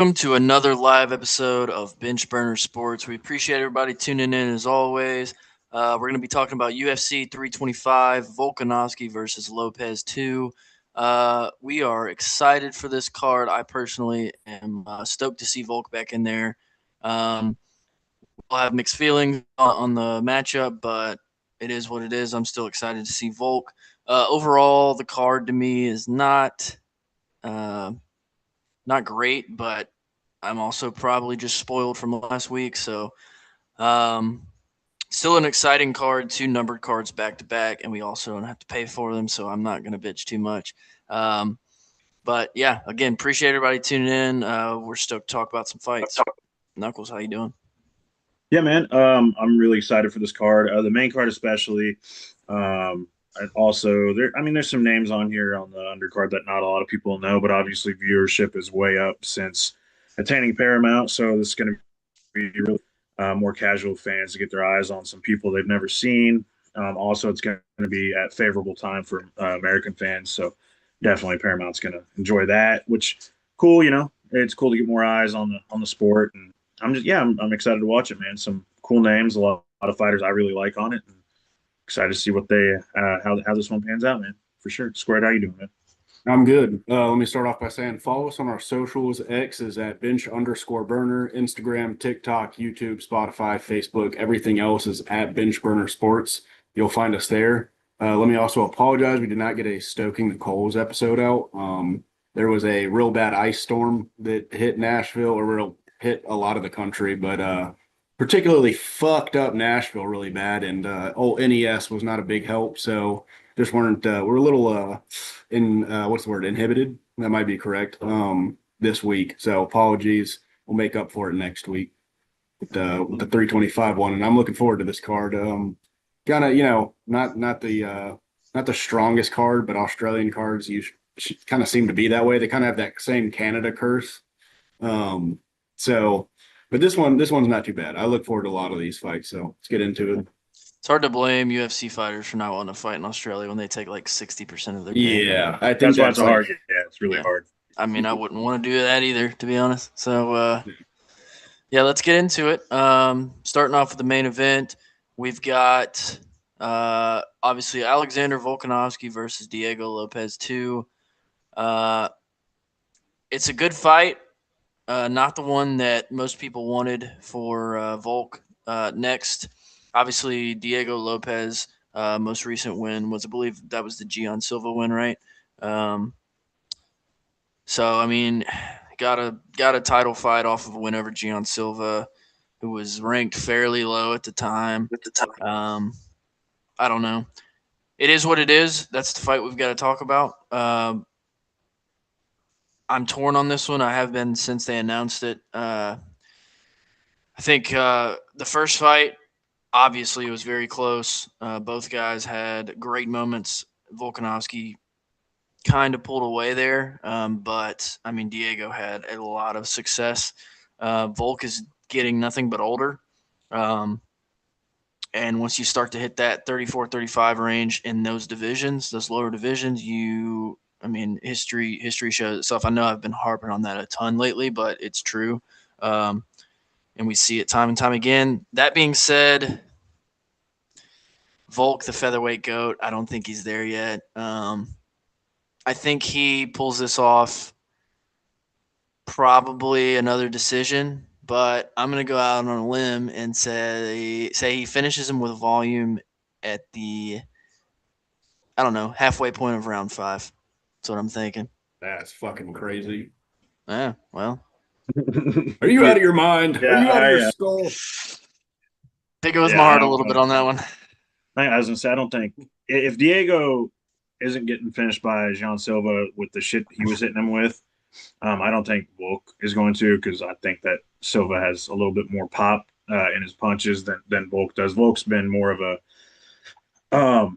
Welcome to another live episode of Bench Burner Sports. We appreciate everybody tuning in as always. We're going to be talking about UFC 325, Volkanovski versus Lopes 2. We are excited for this card. I personally am stoked to see Volk back in there. Um, we'll have mixed feelings on the matchup, but it is what it is. I'm still excited to see Volk. Overall, the card to me is uh, not great, but I'm also probably just spoiled from last week. So, um, still an exciting card, two numbered cards back to back, and we also don't have to pay for them. So, I'm not going to bitch too much. But yeah, again, appreciate everybody tuning in. We're stoked to talk about some fights. Knuckles, how you doing? Yeah, man. I'm really excited for this card. The main card, especially. And also, there's some names on here on the undercard that not a lot of people know, but obviously viewership is way up since attaining Paramount. So this is going to be really more casual fans to get their eyes on some people they've never seen. Also, it's going to be at favorable time for American fans. So definitely Paramount's going to enjoy that. Which cool, it's cool to get more eyes on the sport and I'm excited to watch it, man. Some cool names, a lot of fighters I really like on it. And excited to see what they how this one pans out, man. For sure. Squared, how you doing, man? I'm good. Let me start off by saying follow us on our socials. X is at bench_burner, Instagram, TikTok, YouTube, Spotify, Facebook. Everything else is at bench burner sports. You'll find us there. Let me also apologize. We did not get a Stoking the Coals episode out. There was a real bad ice storm that hit Nashville, or real hit a lot of the country, but particularly fucked up Nashville really bad. And old NES was not a big help. So just weren't we're a little in what's the word, inhibited, that might be correct, this week, so apologies. We'll make up for it next week with the 325 one, and I'm looking forward to this card. Kind of, not the strongest card, but Australian cards kind of seem to be that way. They kind of have that same Canada curse. Um so but this one's not too bad. I look forward to a lot of these fights, so let's get into it. It's hard to blame UFC fighters for not wanting to fight in Australia when they take like 60% of their pay. Yeah, I think That's why it's that's a like, hard. Yeah, it's really Yeah. hard. I mean, I wouldn't want to do that either, to be honest. So, yeah, let's get into it. Starting off with the main event, we've got obviously Alexander Volkanovski versus Diego Lopes 2. Uh, it's a good fight, not the one that most people wanted for Volk. Next, obviously, Diego Lopes, most recent win was, I believe, that was the Gian Silva win, right? Um, so, I mean, got a title fight off of a win over Gian Silva, who was ranked fairly low at the time. Um, I don't know. It is what it is. That's the fight we've got to talk about. I'm torn on this one. I have been since they announced it. I think the first fight, obviously, it was very close. Both guys had great moments. Volkanovski kind of pulled away there, but I mean, Diego had a lot of success. Volk is getting nothing but older. Um, And once you start to hit that 34, 35 range in those divisions, those lower divisions, I mean, history shows itself. I know I've been harping on that a ton lately, but it's true. Um, and we see it time and time again. That being said, Volk, the featherweight goat, I don't think he's there yet. I think he pulls this off, probably another decision, but I'm gonna go out on a limb and say he finishes him with volume at the, I don't know, halfway point of round five. That's what I'm thinking. that's fucking crazy. Yeah, well, Are you out of your mind? Are Yeah, you out of your skull? picking with my yeah, I heart a don't. little bit on that one. I was gonna say I don't think if Diego isn't getting finished by Jean Silva with the shit he was hitting him with, I don't think Volk is going to, because I think that Silva has a little bit more pop in his punches than Volk does. Volk's been more of a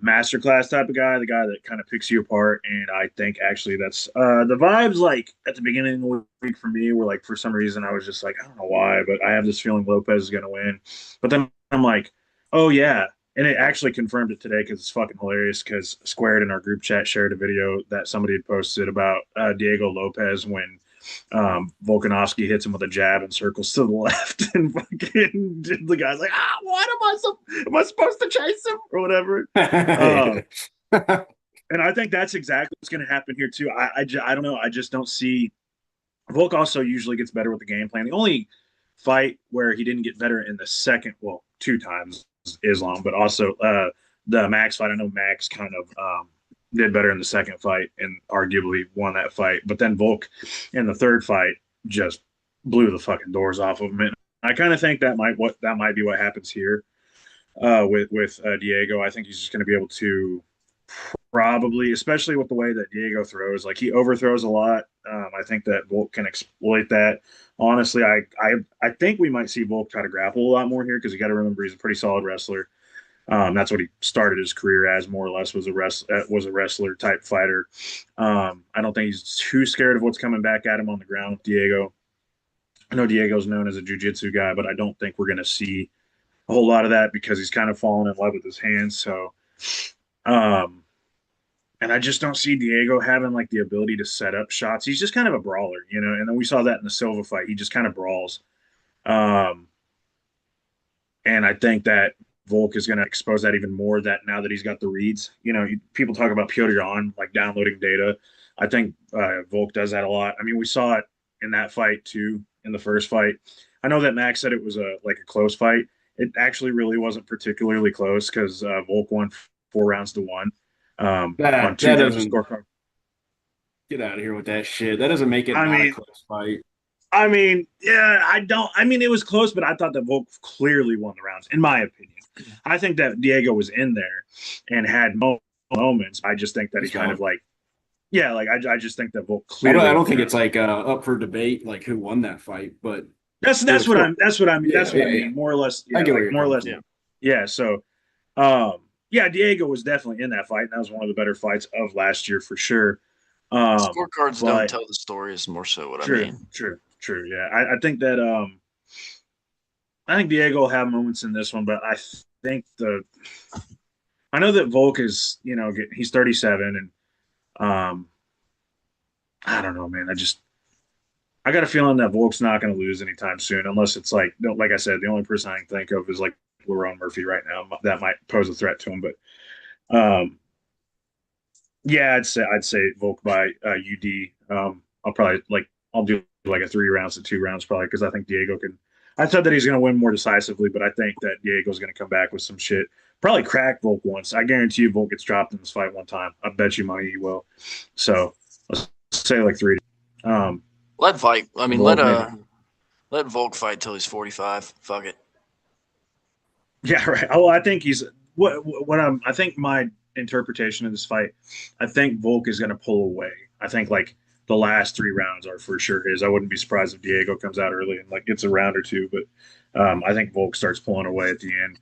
masterclass type of guy, the guy that kind of picks you apart. And I think actually that's the vibes like at the beginning of the week for me were like, for some reason I was just like, I don't know why, but I have this feeling Lopez is going to win. But then I'm like, oh yeah. And it actually confirmed it today because it's fucking hilarious, because Squared in our group chat shared a video that somebody had posted about Diego Lopez when Volkanovski hits him with a jab and circles to the left, and fucking the guy's like, what am I supposed to chase him or whatever? And I think that's exactly what's going to happen here too. I don't know. I just don't see. Volk also usually gets better with the game plan. The only fight where he didn't get better in the second, well, two times Islam, but also the Max fight. I know Max kind of did better in the second fight and arguably won that fight. But then Volk in the third fight just blew the fucking doors off of him. And I kind of think that might be what happens here with Diego. I think he's just going to be able to probably, especially with the way that Diego throws, like he overthrows a lot. I think that Volk can exploit that. Honestly, I think we might see Volk try to grapple a lot more here because you got to remember he's a pretty solid wrestler. That's what he started his career as, more or less, was a wrestler type fighter. I don't think he's too scared of what's coming back at him on the ground with Diego. I know Diego's known as a jiu-jitsu guy, but I don't think we're going to see a whole lot of that because he's kind of fallen in love with his hands. So, and I just don't see Diego having like the ability to set up shots. He's just kind of a brawler, you know. And then we saw that in the Silva fight. He just kind of brawls. And I think that Volk is going to expose that even more. That now that he's got the reads, you know, people talk about Piotr Jan like downloading data. I think Volk does that a lot. I mean, we saw it in that fight too. In the first fight, I know that Max said it was a close fight. It actually really wasn't particularly close because Volk won 4-1. That doesn't scorecard. Get out of here with that shit. That doesn't make it a close fight. I mean, yeah, I don't. I mean, it was close, but I thought that Volk clearly won the rounds, in my opinion. I think that Diego was in there and had moments. I just think that he's kind of like, yeah, like I just think that Volk clearly. I don't think it's like up for debate, like who won that fight, but that's what I mean. That's what I mean. More or less. Yeah, I get more or less. Yeah. Yeah. So, yeah, Diego was definitely in that fight, and that was one of the better fights of last year for sure. Scorecards don't tell the story is more so what I mean. True. Yeah, I think that I think Diego will have moments in this one, but I think I know that Volk is, you know, he's 37, and I don't know, man. I got a feeling that Volk's not going to lose anytime soon, unless it's like I said, the only person I can think of is like Lerone Murphy right now. That might pose a threat to him, but yeah, I'd say Volk by UD. I'll do like a 3 rounds to 2 rounds probably because I think Diego can. I thought that he's going to win more decisively, but I think that Diego's going to come back with some shit. Probably crack Volk once. I guarantee you Volk gets dropped in this fight one time. I bet you money he will. So let's say like 3. Let fight. I mean, let Volk fight till he's 45. Fuck it. Yeah, right. Oh, I think he's I think my interpretation of this fight, I think Volk is going to pull away. I think like the last 3 rounds are for sure his. I wouldn't be surprised if Diego comes out early and like gets a round or 2, but I think Volk starts pulling away at the end.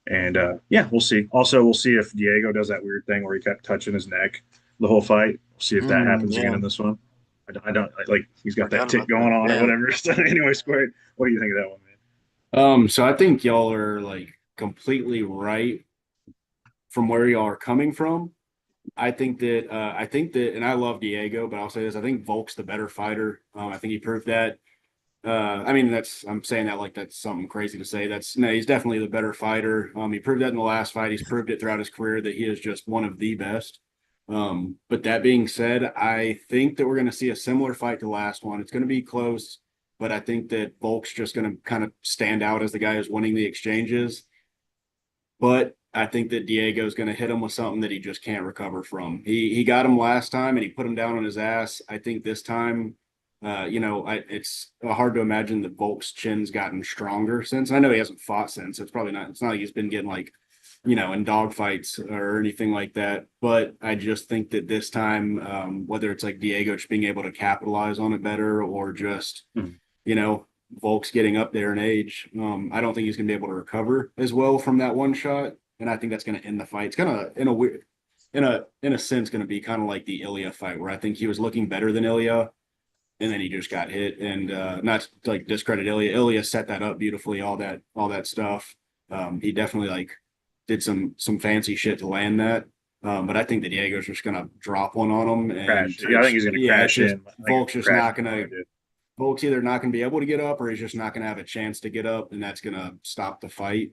And yeah, we'll see. Also, we'll see if Diego does that weird thing where he kept touching his neck the whole fight. We'll see if that happens again in this one. I don't like he's got that tick going on or whatever. So anyway, Squared, what do you think of that one, man? So I think y'all are like completely right from where y'all are coming from. I think that, and I love Diego, but I'll say this: I think Volk's the better fighter. I think he proved that. I mean, I'm saying that like that's something crazy to say. He's definitely the better fighter. He proved that in the last fight. He's proved it throughout his career that he is just one of the best. But that being said, I think that we're going to see a similar fight to the last one. It's going to be close, but I think that Volk's just going to kind of stand out as the guy who's winning the exchanges. But I think that Diego's going to hit him with something that he just can't recover from. He got him last time and he put him down on his ass. I think this time, it's hard to imagine that Volk's chin's gotten stronger since. I know he hasn't fought since. It's not like he's been getting like, in dogfights or anything like that. But I just think that this time, whether it's like Diego just being able to capitalize on it better or just, Volk's getting up there in age, I don't think he's going to be able to recover as well from that one shot. And I think that's going to end the fight. It's kind of in a sense going to be kind of like the Ilya fight where I think he was looking better than Ilya. And then he just got hit, and not to like discredit Ilya. Ilya set that up beautifully, all that stuff. He definitely like did some fancy shit to land that. But I think that Diego's just gonna drop one on him, and Crash. Yeah, I think he's gonna it's crash just in like Volk's just crash not in gonna. hard, dude. Volk's either not gonna be able to get up, or he's just not gonna have a chance to get up, and that's gonna stop the fight.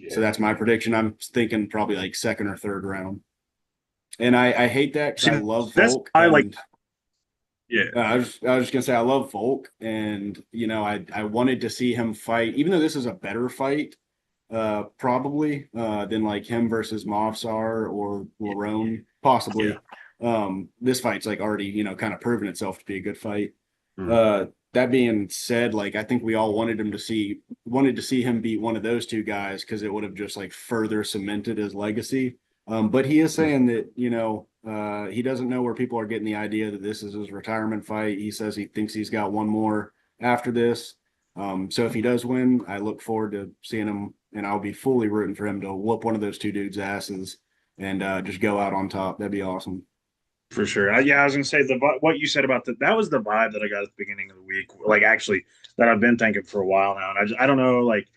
So Yeah. that's my prediction. I'm thinking probably like second or third round. And I hate that because I See, love that's Volk, I like. and Yeah. I was just gonna say I love Volk, and I wanted to see him fight, even though this is a better fight, probably than like him versus Mavsar or Larone, Yeah. possibly. This fight's like already kind of proven itself to be a good fight. Mm. That being said, like I think we all wanted to see him beat one of those two guys because it would have just like further cemented his legacy. But he is saying that, he doesn't know where people are getting the idea that this is his retirement fight. He says he thinks he's got one more after this. So if he does win, I look forward to seeing him, and I'll be fully rooting for him to whoop one of those two dudes' asses and just go out on top. That'd be awesome. For sure. Yeah, I was gonna say what you said about that was the vibe that I got at the beginning of the week. Like actually, that I've been thinking for a while now, and I don't know. Like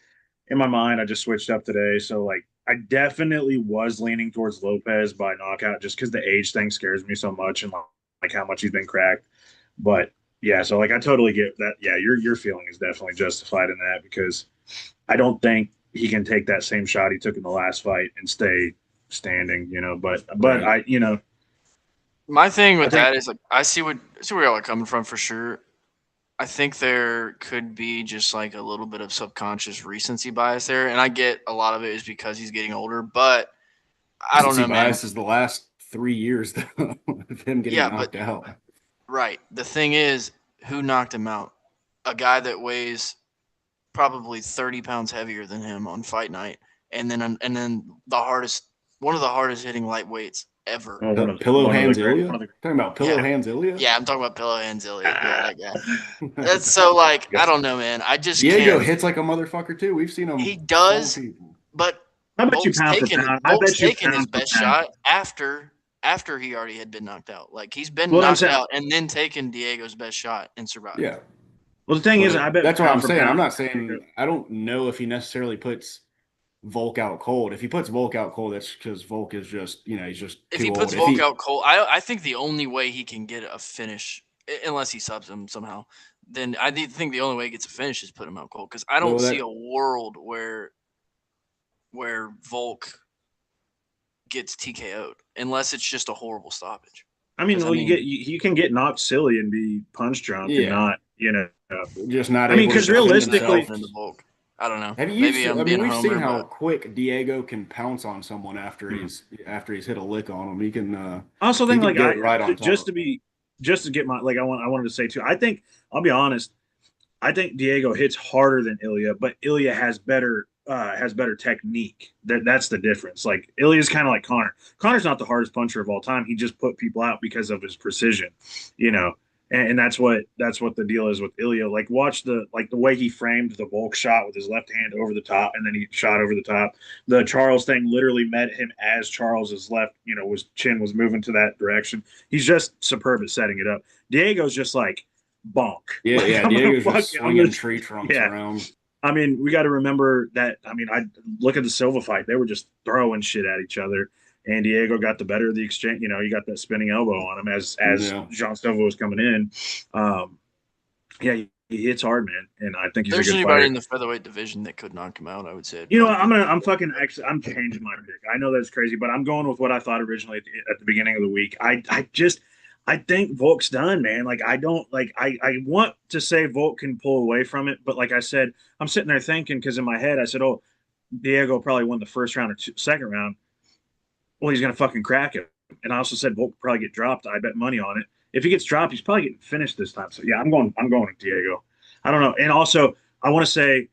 in my mind, I just switched up today, so like I definitely was leaning towards Lopez by knockout, just because the age thing scares me so much, and like how much he's been cracked. But yeah, so like I totally get that. Yeah, your feeling is definitely justified in that because I don't think he can take that same shot he took in the last fight and stay standing. But Right. My thing I with think that is like I see where y'all are coming from for sure. I think there could be just like a little bit of subconscious recency bias there, and I get a lot of it is because he's getting older. But I don't Recency know, man. bias is the last 3 years though, of him getting Yeah, but knocked out. right. The thing is, who knocked him out? A guy that weighs probably 30 pounds heavier than him on fight night, and then one of the hardest hitting lightweights ever. well, Pillow one of the hands great Ilya? one of the Talking about pillow Yeah, hands Ilya? yeah. I'm talking about Pillow Hands Elliott. Yeah, ah, that guy. That's so like I yes. don't know, man. I just Diego can't. hits like a motherfucker too. We've seen He him pull does, people. but I bet you pound for pound. I Volk's bet you taken his pound for best pound. shot after he already had been knocked out. Like he's been Well, what I'm knocked saying. out and then taken Diego's best shot and survived. Yeah. Well, the thing is, But I bet that's what I'm pound for saying. I'm pound. not saying I don't know if he necessarily puts Volk out cold. If he puts Volk out cold, that's because Volk is just, he's just If he too old. puts If Volk he out cold, I think the only way he can get a finish, unless he subs him somehow, then think the only way he gets a finish is put him out cold. Because I don't well see a that world where Volk gets TKO'd unless it's just a horrible stoppage. I mean, Because I well, mean, you can get knocked silly and be punch drunk and yeah, not, just not I mean, able to because I'm defend putting it realistically, himself. into Volk. I don't know. Have you Maybe seen, I'm I mean, being a we've seen homer, how but quick Diego can pounce on someone hmm. after he's hit a lick on him. I also He think can like get right on top. just to get my like I wanted to say too. I think I'll be honest. I think Diego hits harder than Ilya, but Ilya has better technique. That's the difference. Like Ilya's kind of like Connor. Connor's not the hardest puncher of all time. He just put people out because of his precision, you know. And that's what the deal is with Ilya. Like watch the way he framed the bulk shot with his left hand over the top, and then he shot over the top. The Charles thing literally met him as Charles's left, was chin was moving to that direction. He's just superb at setting it up. Diego's just like bonk. Yeah, Like yeah. Diego's just I'm gonna, swinging tree trunks yeah. around. I mean, we got to remember that. I mean, I look at the Silva fight; they were just throwing shit at each other, and Diego got the better of the exchange. He got that spinning elbow on him as Yeah. Jean Silva was coming in. Yeah, he hits hard, man, and I think if he's a there's good anybody fighter. in the featherweight division that could knock him out, I would say it'd You know, probably be I'm changing my pick. I know that's crazy, but I'm going with what I thought originally at the beginning of the week. I think Volk's done, man. Like I don't like I want to say Volk can pull away from it, but like I said, I'm sitting there thinking because in my head I said, oh, Diego probably won the first round or second round. Well, he's gonna fucking crack it. And I also said Volk will probably get dropped. I bet money on it. If he gets dropped, he's probably getting finished this time. So yeah, I'm going with Diego. I don't know. And also, I want to say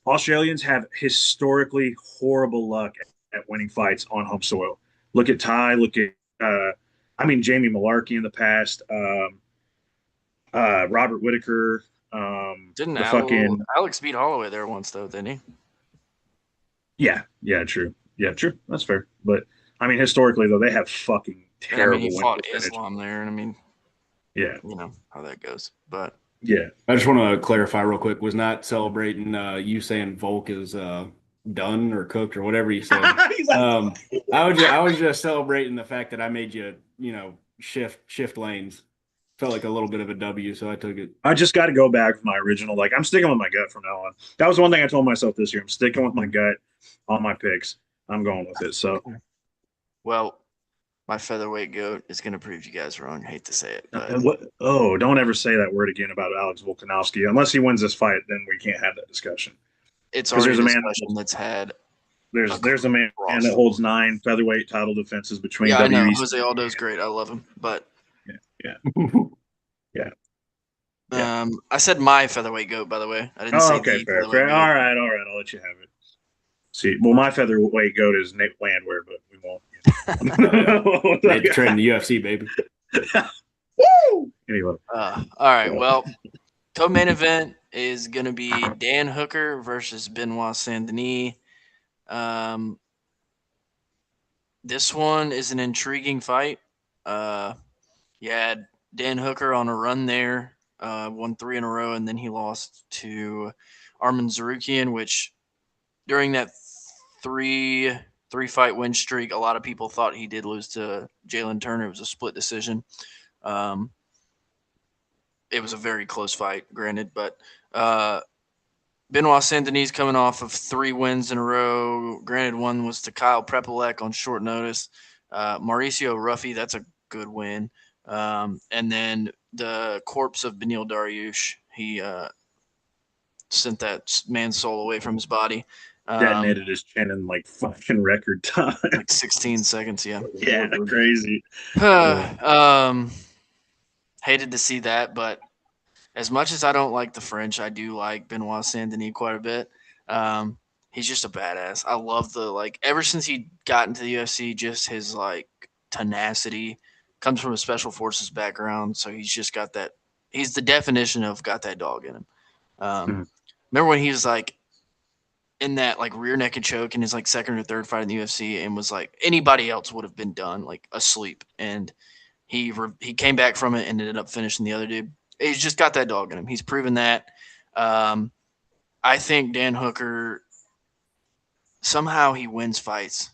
Australians have historically horrible luck at winning fights on home soil. Look at Ty. Look at Jamie Malarkey in the past. Robert Whitaker. didn't The fucking Alex beat Holloway there once though, didn't he? yeah, true. Yeah, true. That's fair. But I mean, historically though, they have fucking And I mean, he terrible win fought percentage. Islam there, and I mean, Yeah, you know how that goes. But yeah. I just want to clarify real quick. Was not celebrating you saying Volk is done or cooked or whatever you said. He's like, I was just celebrating the fact that I made you, shift lanes. Felt like a little bit of a W, so I took it. I just got to go back with my original. Like, I'm sticking with my gut from now on. That was one thing I told myself this year. I'm sticking with my gut on my picks. I'm going with it. So, Well, my featherweight goat is going to prove you guys wrong. I hate to say it, but oh, don't ever say that word again about Alex Volkanovski. Unless he wins this fight, then we can't have that discussion. it's Because already there's a a man, discussion that's had there's a man across that the holds board. 9 featherweight title defenses between Yeah, I know. WEC. Jose Aldo's great. I love him. But Yeah, yeah, yeah. I said my featherweight goat, by the way. I didn't Oh, say okay, the fair, featherweight fair. goat. All right, all right. I'll let you have it. See, well, my featherweight goat is Nate Landwehr, but we won't. Made the trade in the UFC, baby. Woo! Anyway. All right. Well, co-main event is going to be Dan Hooker versus Benoit Saint-Denis. This one is an intriguing fight. You had Dan Hooker on a run there, won 3 in a row, and then he lost to Arman Zarukian, which during that three fight win streak, a lot of people thought he did lose to Jalen Turner. It was a split decision. Um, it was a very close fight, granted, but Benoit Saint-Denis coming off of 3 wins in a row. Granted, one was to Kyle Prepolek on short notice. Mauricio Ruffy, that's a good win. And then the corpse of Benil Dariush, he sent that man's soul away from his body. Detonated his chin in like fucking record time. Like 16 seconds, yeah. Yeah, crazy. Hated to see that, but as much as I don't like the French, I do like Benoit Saint-Denis quite a bit. He's just a badass. I love ever since he got into the UFC, just his tenacity. Comes from a special forces background, so he's just got that. He's the definition of got that dog in him. Remember when he was in that rear naked choke in his second or third fight in the UFC, and was anybody else would have been done asleep, and he came back from it and ended up finishing the other dude. He's just got that dog in him. He's proven that. I think Dan Hooker somehow he wins fights.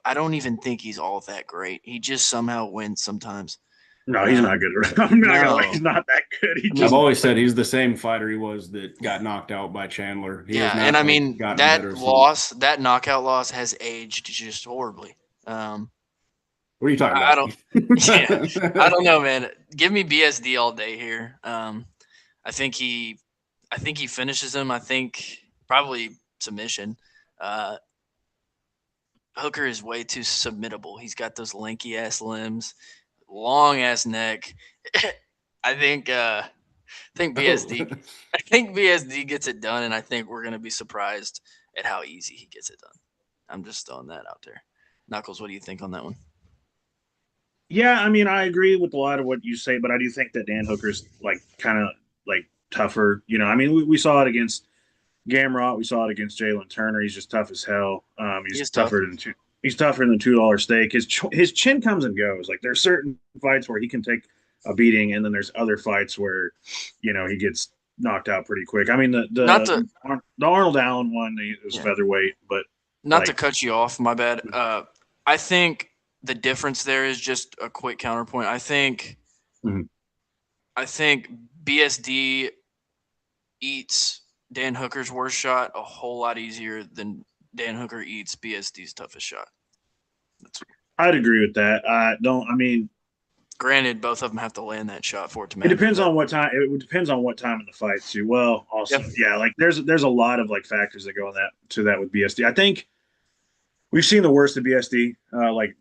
I don't even think he's all that great. He just somehow wins sometimes. No, he's not good. I'm not gonna lie, he's not that good. I've always said he's the same fighter he was that got knocked out by Chandler. He has not, and I mean that knockout loss has aged just horribly. What are you talking about? I don't know, man. Give me BSD all day here. I think he finishes him. I think probably submission. Hooker is way too submittable. He's got those lanky ass limbs, long ass neck. I think BSD. I think BSD gets it done, and I think we're gonna be surprised at how easy he gets it done. I'm just throwing that out there. Knuckles, what do you think on that one? Yeah, I mean, I agree with a lot of what you say, but I do think that Dan Hooker's kind of tougher. I mean, we saw it against Gamrot. We saw it against Jalen Turner. He's just tough as hell. He's tougher than $2 steak. His chin comes and goes. There's certain fights where he can take a beating, and then there's other fights where, he gets knocked out pretty quick. I mean, the Arnold Allen one was featherweight, but not to cut you off, my bad. I think the difference there is just a quick counterpoint. I think BSD eats Dan Hooker's worst shot a whole lot easier than Dan Hooker eats BSD's toughest shot. I'd agree with that. Granted, both of them have to land that shot for it to matter. It depends on what time. It depends on what time in the fight too. Well, also, there's a lot of factors that go to that with BSD. I think we've seen the worst of BSD. The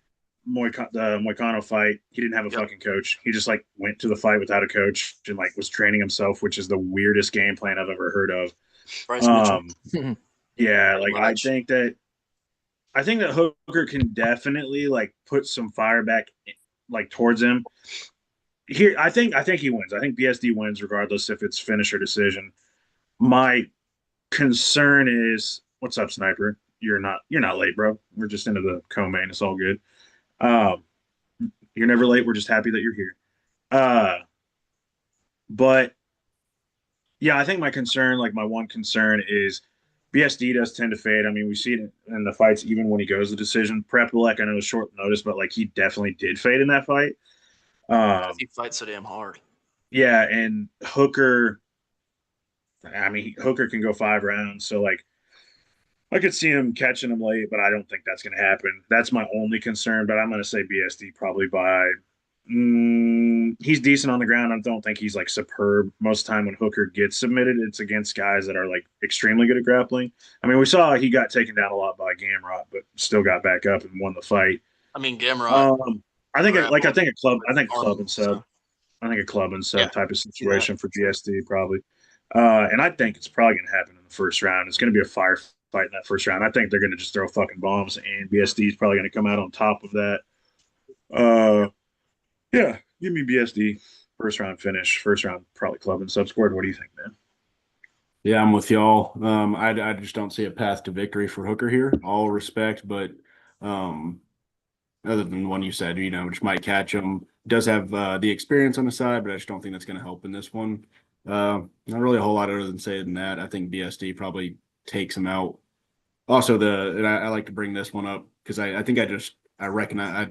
Moicano fight, he didn't have a fucking coach. He just went to the fight without a coach and was training himself, which is the weirdest game plan I've ever heard of. Bryce Mitchell. Yeah, I think that Hooker can definitely put some fire back towards him. Here, I think he wins. I think BSD wins regardless if it's finish or decision. My concern is, what's up, Sniper? You're not late, bro. We're just into the co-main. It's all good. You're never late. We're just happy that you're here. But yeah, I think my one concern is BSD does tend to fade. I mean, we see it in the fights even when he goes to decision. Prepolek, I know it's short notice, but like he definitely did fade in that fight. He fights so damn hard. Yeah, and Hooker. I mean, Hooker can go 5 rounds, so like I could see him catching him late, but I don't think that's going to happen. That's my only concern. But I'm going to say BSD probably by. He's decent on the ground. I don't think he's like superb. Most of the time when Hooker gets submitted, it's against guys that are like extremely good at grappling. I mean, we saw he got taken down a lot by Gamrot, but still got back up and won the fight. I mean, Gamrot. I think like I think a club. I think club Arnold, and sub. so. I think a club and sub Yeah, type of situation for GSD probably. And I think it's probably going to happen in the first round. It's going to be a firefight in that first round. I think they're going to just throw fucking bombs, and BSD is probably going to come out on top of that. Yeah, give me BSD first round finish. First round probably club and sub scored. What do you think, man? Yeah, I'm with y'all. I just don't see a path to victory for Hooker here. All respect, but um, other than the one you said, just might catch him. Does have the experience on the side, but I just don't think that's going to help in this one. Not really a whole lot other than saying that. I think BSD probably takes him out. Also, and I like to bring this one up because I think I recognize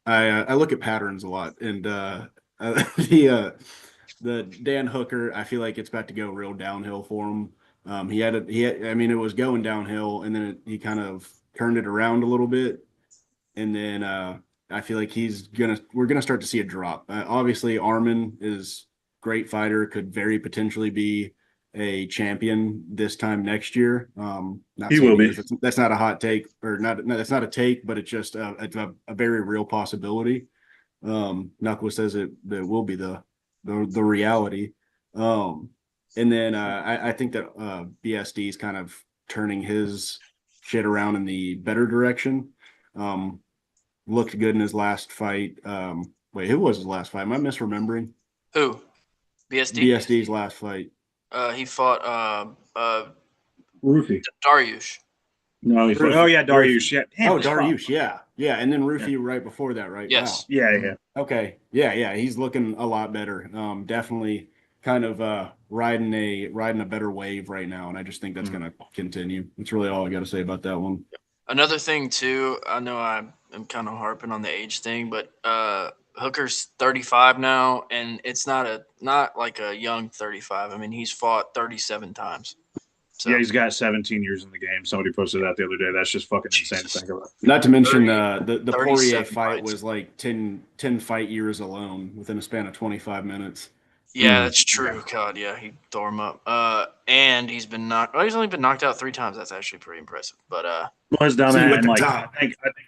I look at patterns a lot, and the Dan Hooker, I feel like it's about to go real downhill for him. I mean, it was going downhill, and then he kind of turned it around a little bit, and then I feel like we're gonna start to see a drop. Obviously, Armin is great fighter, could very potentially be a champion this time next year. Not He saying will he be. is. That's not a hot take, or not. That's not a take, but it's just a very real possibility. Knuckles says that will be the reality. And then I think that BSD is kind of turning his shit around in the better direction. Looked good in his last fight. Wait, who was his last fight? Am I misremembering? Who? BSD? BSD's last fight. He fought Rufy. Dariush. No, oh yeah, Dariush. Yeah. Damn, Oh, Dariush. Yeah. Yeah. And then Rufy yeah. right before that, right? Yes. Wow. Yeah. Okay. Yeah. He's looking a lot better. Definitely kind of riding a better wave right now. And I just think that's gonna continue. That's really all I gotta say about that one. Another thing too, I know I am kind of harping on the age thing, but Hooker's 35 now, and it's not like a young 35. I mean, he's fought 37 times. So. Yeah, he's got 17 years in the game. Somebody posted that the other day. That's just fucking insane to think about. Not to mention the Poirier fight fights. was like 10 fight years alone within a span of 25 minutes. Yeah, that's true. God, yeah, he tore him up. And he's been knocked. Well, he's only been knocked out 3 times. That's actually pretty impressive. But was done that, and like top.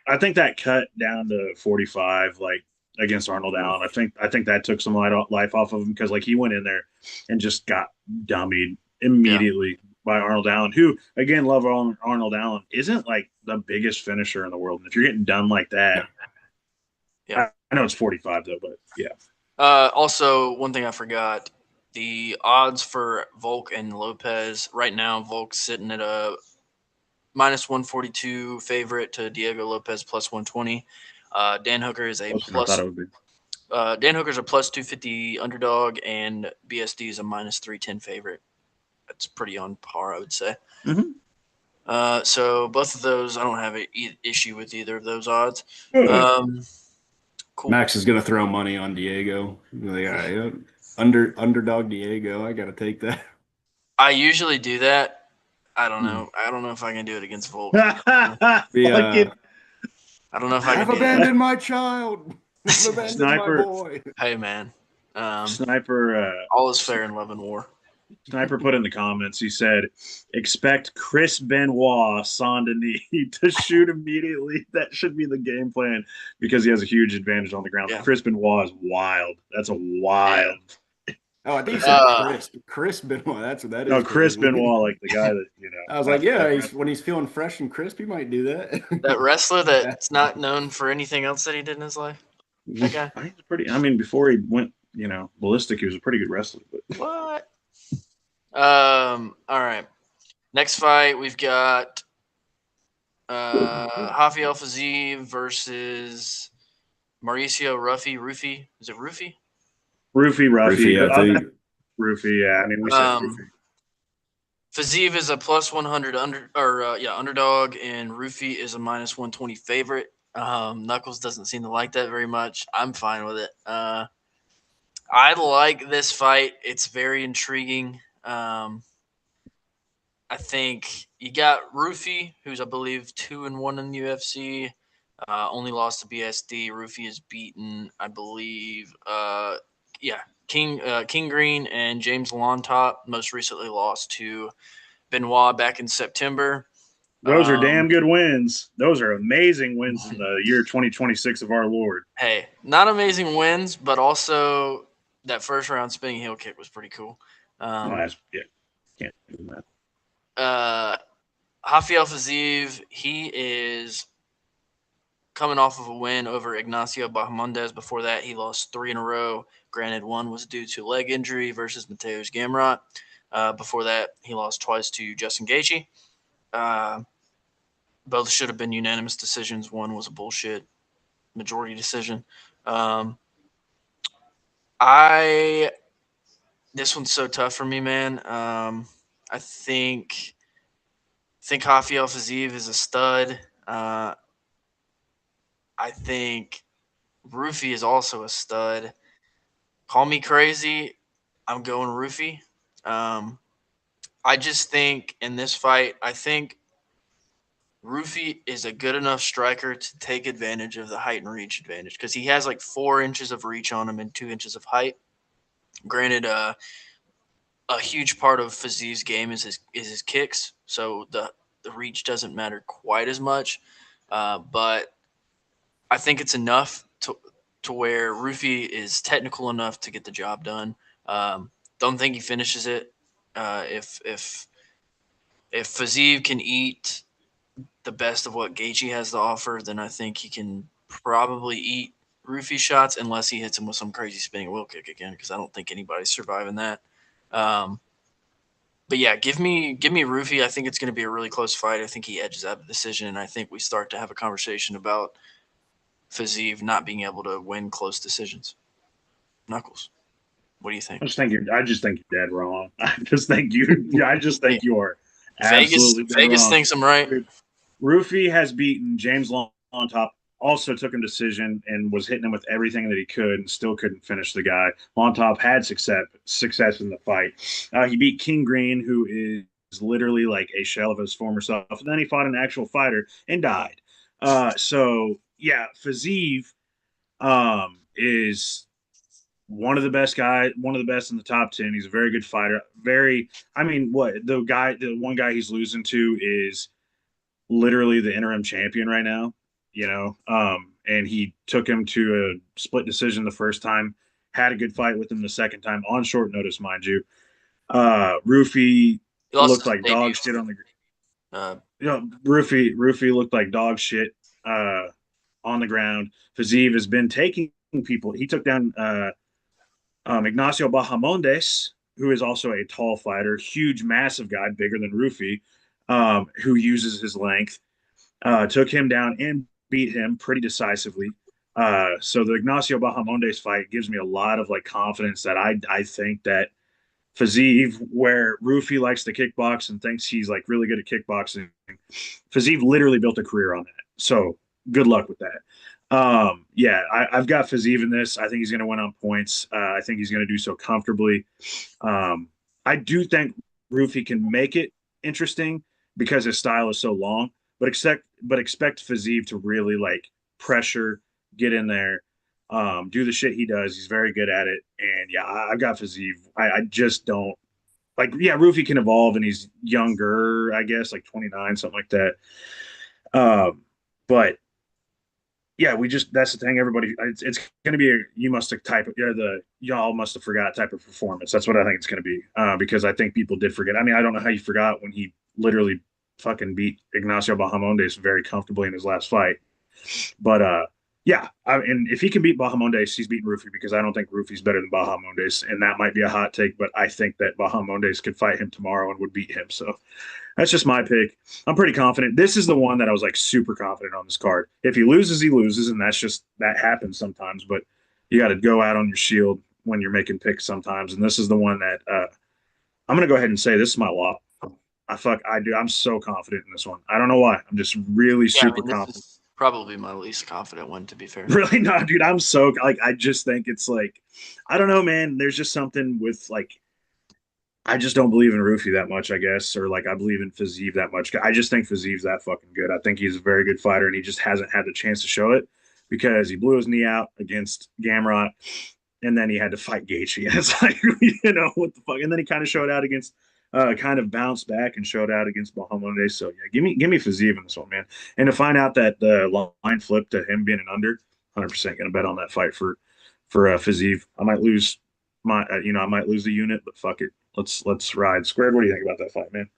I think that cut down to 45, like against Arnold Allen. I think that took some life off of him because like he went in there and just got dummied immediately by Arnold Allen, who again love Arnold Allen isn't like the biggest finisher in the world. And if you're getting done like that, I know it's 45 though, but yeah. Also, one thing I forgot: the odds for Volk and Lopez right now. Volk's sitting at a minus 142 favorite to Diego Lopez plus 120. Dan Hooker is a plus. I thought it would be. Dan Hooker's a plus 250 underdog, and BSD is a minus 310 favorite. That's pretty on par, I would say. Mm-hmm. So both of those, I don't have an issue with either of those odds. Cool. Max is going to throw money on Diego. Like, underdog Diego. I got to take that. I usually do that. I don't know. I don't know if I can do it against Volk. I don't know if I can. I've abandoned my child. I've abandoned Sniper. My boy. Hey man. Sniper. All is fair in love and war. Sniper put in the comments. He said, "Expect Chris Benoit Saint Denis to shoot immediately. That should be the game plan because he has a huge advantage on the ground." Yeah. Chris Benoit is wild. That's a wild. Oh, I think you said Chris Benoit. That's what that is. No, Chris Benoit, like the guy that I was like, yeah, when he's feeling fresh and crisp, he might do that. That wrestler that's not known for anything else that he did in his life. That guy. He's pretty. I mean, before he went, ballistic, he was a pretty good wrestler. But what? All right. Next fight, we've got Rafael Fiziev versus Mauricio Rufy. Is it Rufy, I think. Rufy, yeah. I mean, we said Rufy. Fiziev is a plus 100 underdog, and Rufy is a minus 120 favorite. Knuckles doesn't seem to like that very much. I'm fine with it. I like this fight. It's very intriguing. I think you got Rufy, who's I believe 2-1 in the UFC. Only lost to BSD. Rufy is beaten, I believe. King Green and James Lontop most recently lost to Benoit back in September. Those are damn good wins. Those are amazing wins in the year 2026 of our Lord. Hey, not amazing wins, but also that first round spinning heel kick was pretty cool. Can't do that. Rafael Fiziev, he is coming off of a win over Ignacio Bahamondes. Before that, he lost 3 in a row. Granted, one was due to leg injury versus Mateusz Gamrot. Before that, he lost twice to Justin Gaethje. Both should have been unanimous decisions. One was a bullshit majority decision. This one's so tough for me, man. I think Rafael Fiziev is a stud. I think Rufy is also a stud. Call me crazy. I'm going Rufy. I just think in this fight, I think Rufy is a good enough striker to take advantage of the height and reach advantage because he has like 4 inches of reach on him and 2 inches of height. Granted, a huge part of Fiziev's game is his kicks, so the reach doesn't matter quite as much. But I think it's enough to where Rufy is technical enough to get the job done. Don't think he finishes it. If Fiziev can eat the best of what Gaethje has to offer, then I think he can probably eat Rufy shots unless he hits him with some crazy spinning wheel kick again, because I don't think anybody's surviving that. But yeah, give me Rufy. I think it's going to be a really close fight. I think he edges out the decision, and I think we start to have a conversation about Fiziev not being able to win close decisions. Knuckles, what do you think? I just think you're dead wrong. I just think you are absolutely Vegas wrong. thinks I'm right. Rufy has beaten James Lontop, also took a decision and was hitting him with everything that he could and still couldn't finish the guy. Lontop had success in the fight. He beat King Green, who is literally like a shell of his former self. And then he fought an actual fighter and died. So yeah, Fiziev is one of the best in the top 10. He's a very good fighter. The one guy he's losing to is literally the interim champion right now, and he took him to a split decision the first time, had a good fight with him the second time on short notice, mind you. Rufy looked like dog shit on the Rufy looked like dog shit on the ground. Fiziev has been taking people. He took down Ignacio Bahamondes, who is also a tall fighter, huge, massive guy, bigger than Rufy, who uses his length. Took him down and beat him pretty decisively. So the Ignacio Bahamondes fight gives me a lot of confidence that I think that Fiziev, where Rufy likes to kickbox and thinks he's really good at kickboxing, Fiziev literally built a career on that. So good luck with that. I've got Fiziev in this. I think he's going to win on points. I think he's going to do so comfortably. I do think Rufy can make it interesting because his style is so long, but expect Fiziev to really pressure, get in there, do the shit he does. He's very good at it. And yeah, I've got Fiziev. I just don't Rufy can evolve and he's younger, I guess, 29, something like that. But yeah, that's the thing. Everybody, it's going to be y'all must have forgot type of performance. That's what I think it's going to be, because I think people did forget. I mean, I don't know how you forgot when he literally fucking beat Ignacio Bahamondes very comfortably in his last fight. But and if he can beat Bahamondes, he's beating Rufy, because I don't think Rufy's better than Bahamondes, and that might be a hot take, but I think that Bahamondes could fight him tomorrow and would beat him. So that's just my pick. I'm pretty confident. This is the one that I was super confident on this card. If he loses, he loses, and that happens sometimes. But you got to go out on your shield when you're making picks sometimes. And this is the one that I'm going to go ahead and say this is my lock. I do. I'm so confident in this one. I don't know why. I'm just really Yeah, I super mean, this confident. is probably my least confident one, to be fair. Really not, dude. I'm so like I just think it's like I don't know, man. There's just something with like I just don't believe in Rufy that much, I guess, or like I believe in Fiziev that much. I just think Fiziev's that fucking good. I think he's a very good fighter, and he just hasn't had the chance to show it because he blew his knee out against Gamrot, and then he had to fight Gaethje. And it's like, what the fuck? And then he kind of showed out against, kind of bounced back and showed out against Muhammad. So yeah, give me Fiziev in this one, man. And to find out that the line flipped to him being an under, 100% gonna bet on that fight for Fiziev. I might lose I might lose the unit, but fuck it. Let's ride. Squared, what do you think about that fight, man?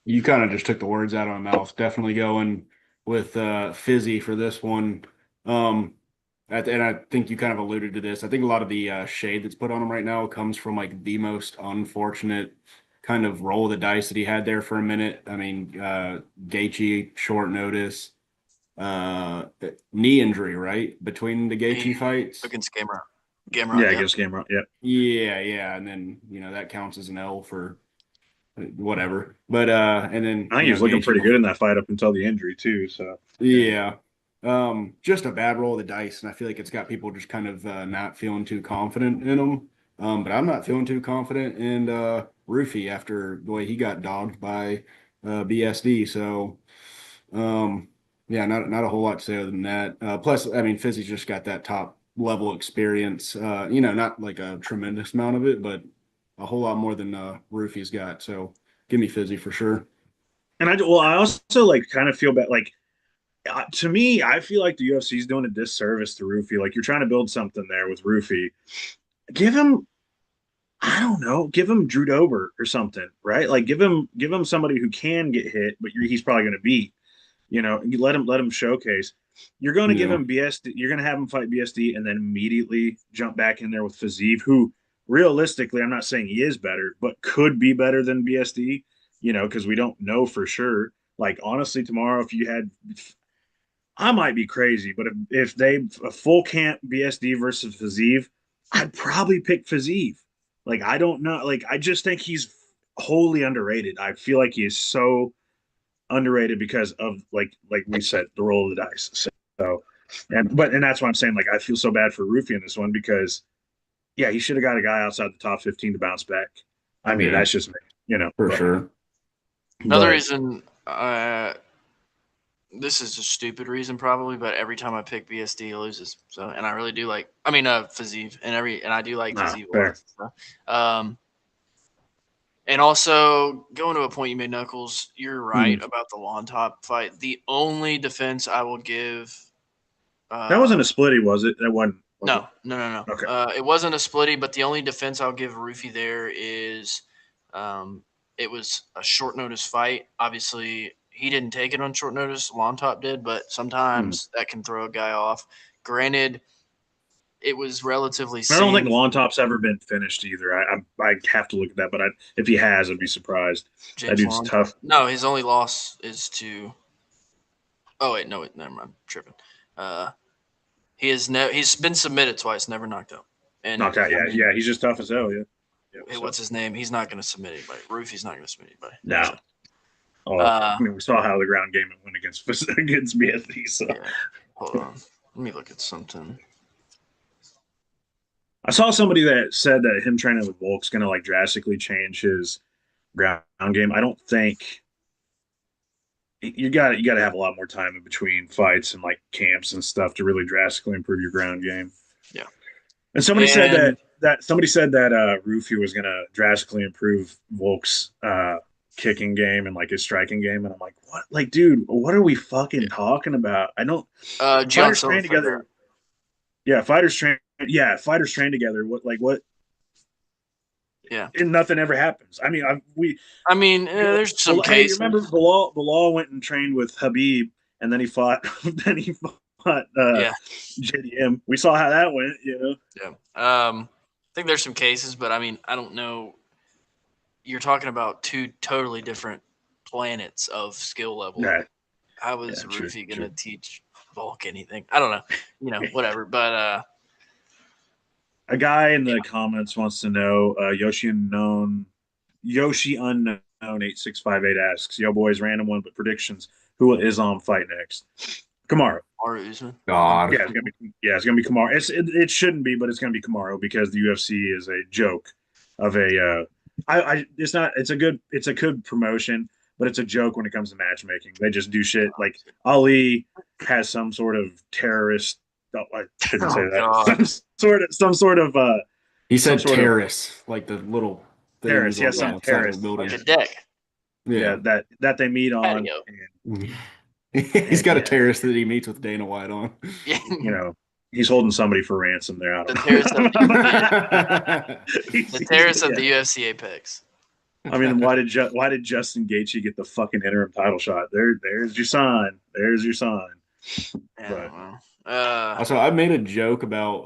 You kind of just took the words out of my mouth. Definitely going with Fizzy for this one. Um, and I think you kind of alluded to this. I think a lot of the shade that's put on him right now comes from like the most unfortunate kind of roll of the dice that he had there for a minute. I mean, Gaethje, short notice, uh, knee injury, right? Between the Gaethje fights. Against Gamrot. Yeah, Yeah. against Gamrot. Yeah. Yeah. And then, that counts as an L for whatever. But and then I think he was looking Gaethje pretty good in that fight up until the injury too. So yeah. Just a bad roll of the dice, and I feel like it's got people just kind of not feeling too confident in them. But I'm not feeling too confident in Rufy after the way he got dogged by BSD. So yeah, not a whole lot to say other than that. Plus, I mean, Fizzy's just got that top level experience. Not like a tremendous amount of it, but a whole lot more than Rufy's got. So give me Fizzy for sure. and I also like kind of feel bad like to me, I feel like the UFC is doing a disservice to Rufy. Like you're trying to build something there with Rufy. Give him, I don't know, give him Drew Dober or something, right? Like give him somebody who can get hit, but he's probably going to beat. You let him showcase. You're going to give Yeah. him BSD. You're going to have him fight BSD and then immediately jump back in there with Fiziev, who realistically, I'm not saying he is better, but could be better than BSD. Because we don't know for sure. Like honestly, tomorrow if you had I might be crazy, but if they a full camp BSD versus Fiziev, I'd probably pick Fiziev. Like I don't know, like I just think he's wholly underrated. I feel like he is so underrated because of like we said, the roll of the dice. So and that's why I'm saying like I feel so bad for Rufy in this one because yeah, he should have got a guy outside the top 15 to bounce back. I mean, Yeah, that's just me. for sure. Another But reason, this is a stupid reason probably, but every time I pick BSD, he loses. So, and I really do like, Fiziev, and I do like Fiziev a fair. lot. So, and also going to a point you made, Knuckles, you're right about the lawn top fight. The only defense I will give, That wasn't a splitty, was it? That wasn't. Was it? no. Okay. It wasn't a splitty, but the only defense I'll give Rufy there is, it was a short notice fight. Obviously, he didn't take it on short notice. Lawn top did, but sometimes that can throw a guy off. Granted, it was relatively I don't think same. Lawn Top's ever been finished either. I have to look at that, but if he has, I'd be surprised. That James dude's Lawn top. tough. No, his only loss is to. Oh wait, no, never mind. I'm tripping. He's been submitted twice, never knocked out. And Knocked out, yeah, yeah. He's just tough as hell, yeah. hey, So what's his name? He's not going to submit anybody. Rufy's not going to submit anybody. no. So, Oh, I mean, we saw how the ground game went against BSD. So yeah. Hold on. Let me look at something. I saw somebody that said that him training with Volk's gonna like drastically change his ground game. I don't think you got to have a lot more time in between fights and like camps and stuff to really drastically improve your ground game. Yeah. And somebody said And that Rufy was gonna drastically improve Volk's kicking game and like his striking game, and I'm like, what? Like, dude, what are we fucking talking about? I don't. John Fighters train Silver. together. Yeah, fighters train. Yeah, fighters train together. What? Yeah. And nothing ever happens. I mean, there's some hey, you cases. remember Bilal went and trained with Habib, and then he fought Yeah. JDM. We saw how that went. Yeah. I think there's some cases, but I don't know. You're talking about two totally different planets of skill level. Yeah. How is Yeah, true, Rufy going to true. teach Volk anything? I don't know. Whatever. But A guy in the comments wants to know Yoshi Unknown 8658 asks, "Yo, boys, random one, but predictions. Who will Islam fight next?" Kamaru. Or Usman. God. It's gonna be Kamaru. It shouldn't be, but it's gonna be Kamaru because the UFC is a joke of a. It's not. It's a good promotion, but it's a joke when it comes to matchmaking. They just do shit like Ali has some sort of terrorist. Oh, I shouldn't say that. God. Some sort of. He said sort of- terrace, like the little Terrace, yeah, some outside terrace. the building. Like a deck. Yeah, that they meet on. Patio. And, He's got a Yeah. terrace that he meets with Dana White on. Yeah. he's holding somebody for ransom there. I The don't terrace of know. the terrace of the UFC Apex. I mean, why did Justin Gaethje get the fucking interim title shot? There's your sign. There's your sign. Yeah, But- well. Also, I made a joke about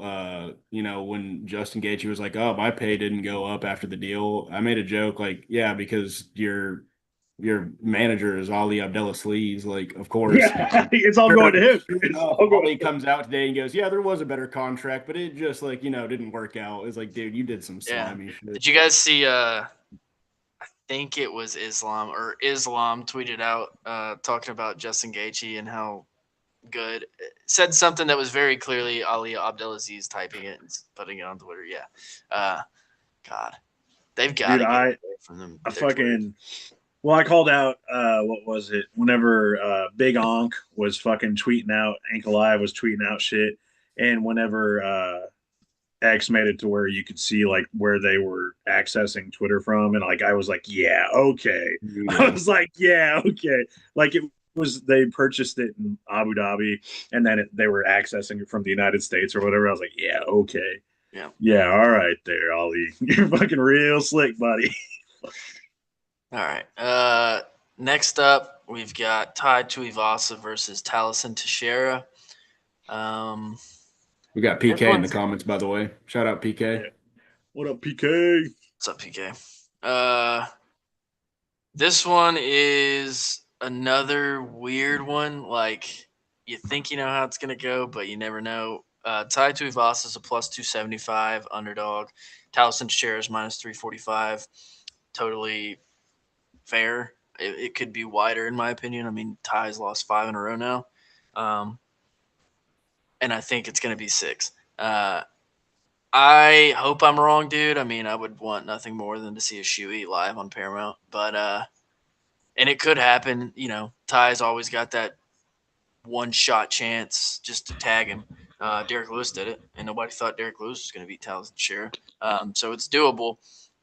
when Justin Gaethje was like, "Oh, my pay didn't go up after the deal." I made a joke like, "Yeah, because your manager is Ali Abdullah Sleaze, like, of course." Yeah, it's all going to him. It's all going Ali comes out today and goes, "Yeah, there was a better contract, but it just didn't work out." It's like, dude, you did some Yeah. slimy shit. Did you guys see I think it was Islam tweeted out talking about Justin Gaethje and how good said something that was very clearly Ali Abdelaziz typing it and putting it on Twitter. Yeah. God. They've got to Dude, get away from them. I their Twitters. Well, I called out what was it? Whenever Big Onk was fucking tweeting out, Ankle Live was tweeting out shit, and whenever X made it to where you could see like where they were accessing Twitter from, and like I was like, yeah, okay. I was like, yeah, okay. Like it was they purchased it in Abu Dhabi, and then they were accessing it from the United States or whatever. I was like, yeah, okay. Yeah, all right there, Ollie. You're fucking real slick, buddy. All right. Next up, we've got Tai Tuivasa versus Taliesin Teixeira. We got PK in the comments, by the way. Shout out PK. What up, PK? What's up, PK? This one is another weird one. Like, you think you know how it's going to go, but you never know. Tai Tuivasa is a plus 275 underdog. Taliesin Teixeira is minus 345. Totally fair. It could be wider, in my opinion. I mean, Ty's lost 5 in a row now. And I think it's going to be 6. I hope I'm wrong, dude. I mean, I would want nothing more than to see a shoey live on Paramount. But and it could happen. You know, Ty's always got that one-shot chance just to tag him. Derek Lewis did it, and nobody thought Derek Lewis was going to beat Taliesin Teixeira. So it's doable.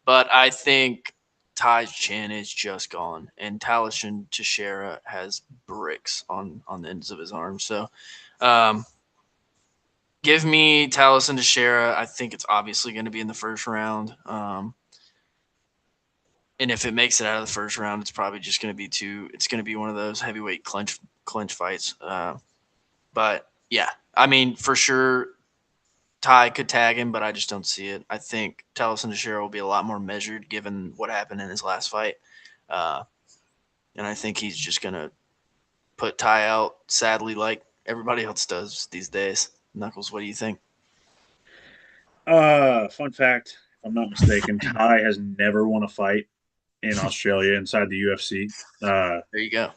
But I think Ty's chin is just gone, and Taliesin Teixeira has bricks on the ends of his arms. So give me Taliesin Teixeira. I think it's obviously going to be in the first round. And if it makes it out of the first round, it's probably just going to be it's going to be one of those heavyweight clinch fights. But yeah, I mean, for sure, Ty could tag him, but I just don't see it. I think Taliesin Teixeira will be a lot more measured given what happened in his last fight. And I think he's just going to put Ty out, sadly, like everybody else does these days. Knuckles, what do you think? Fun fact, if I'm not mistaken, Ty has never won a fight in Australia inside the UFC. There you go.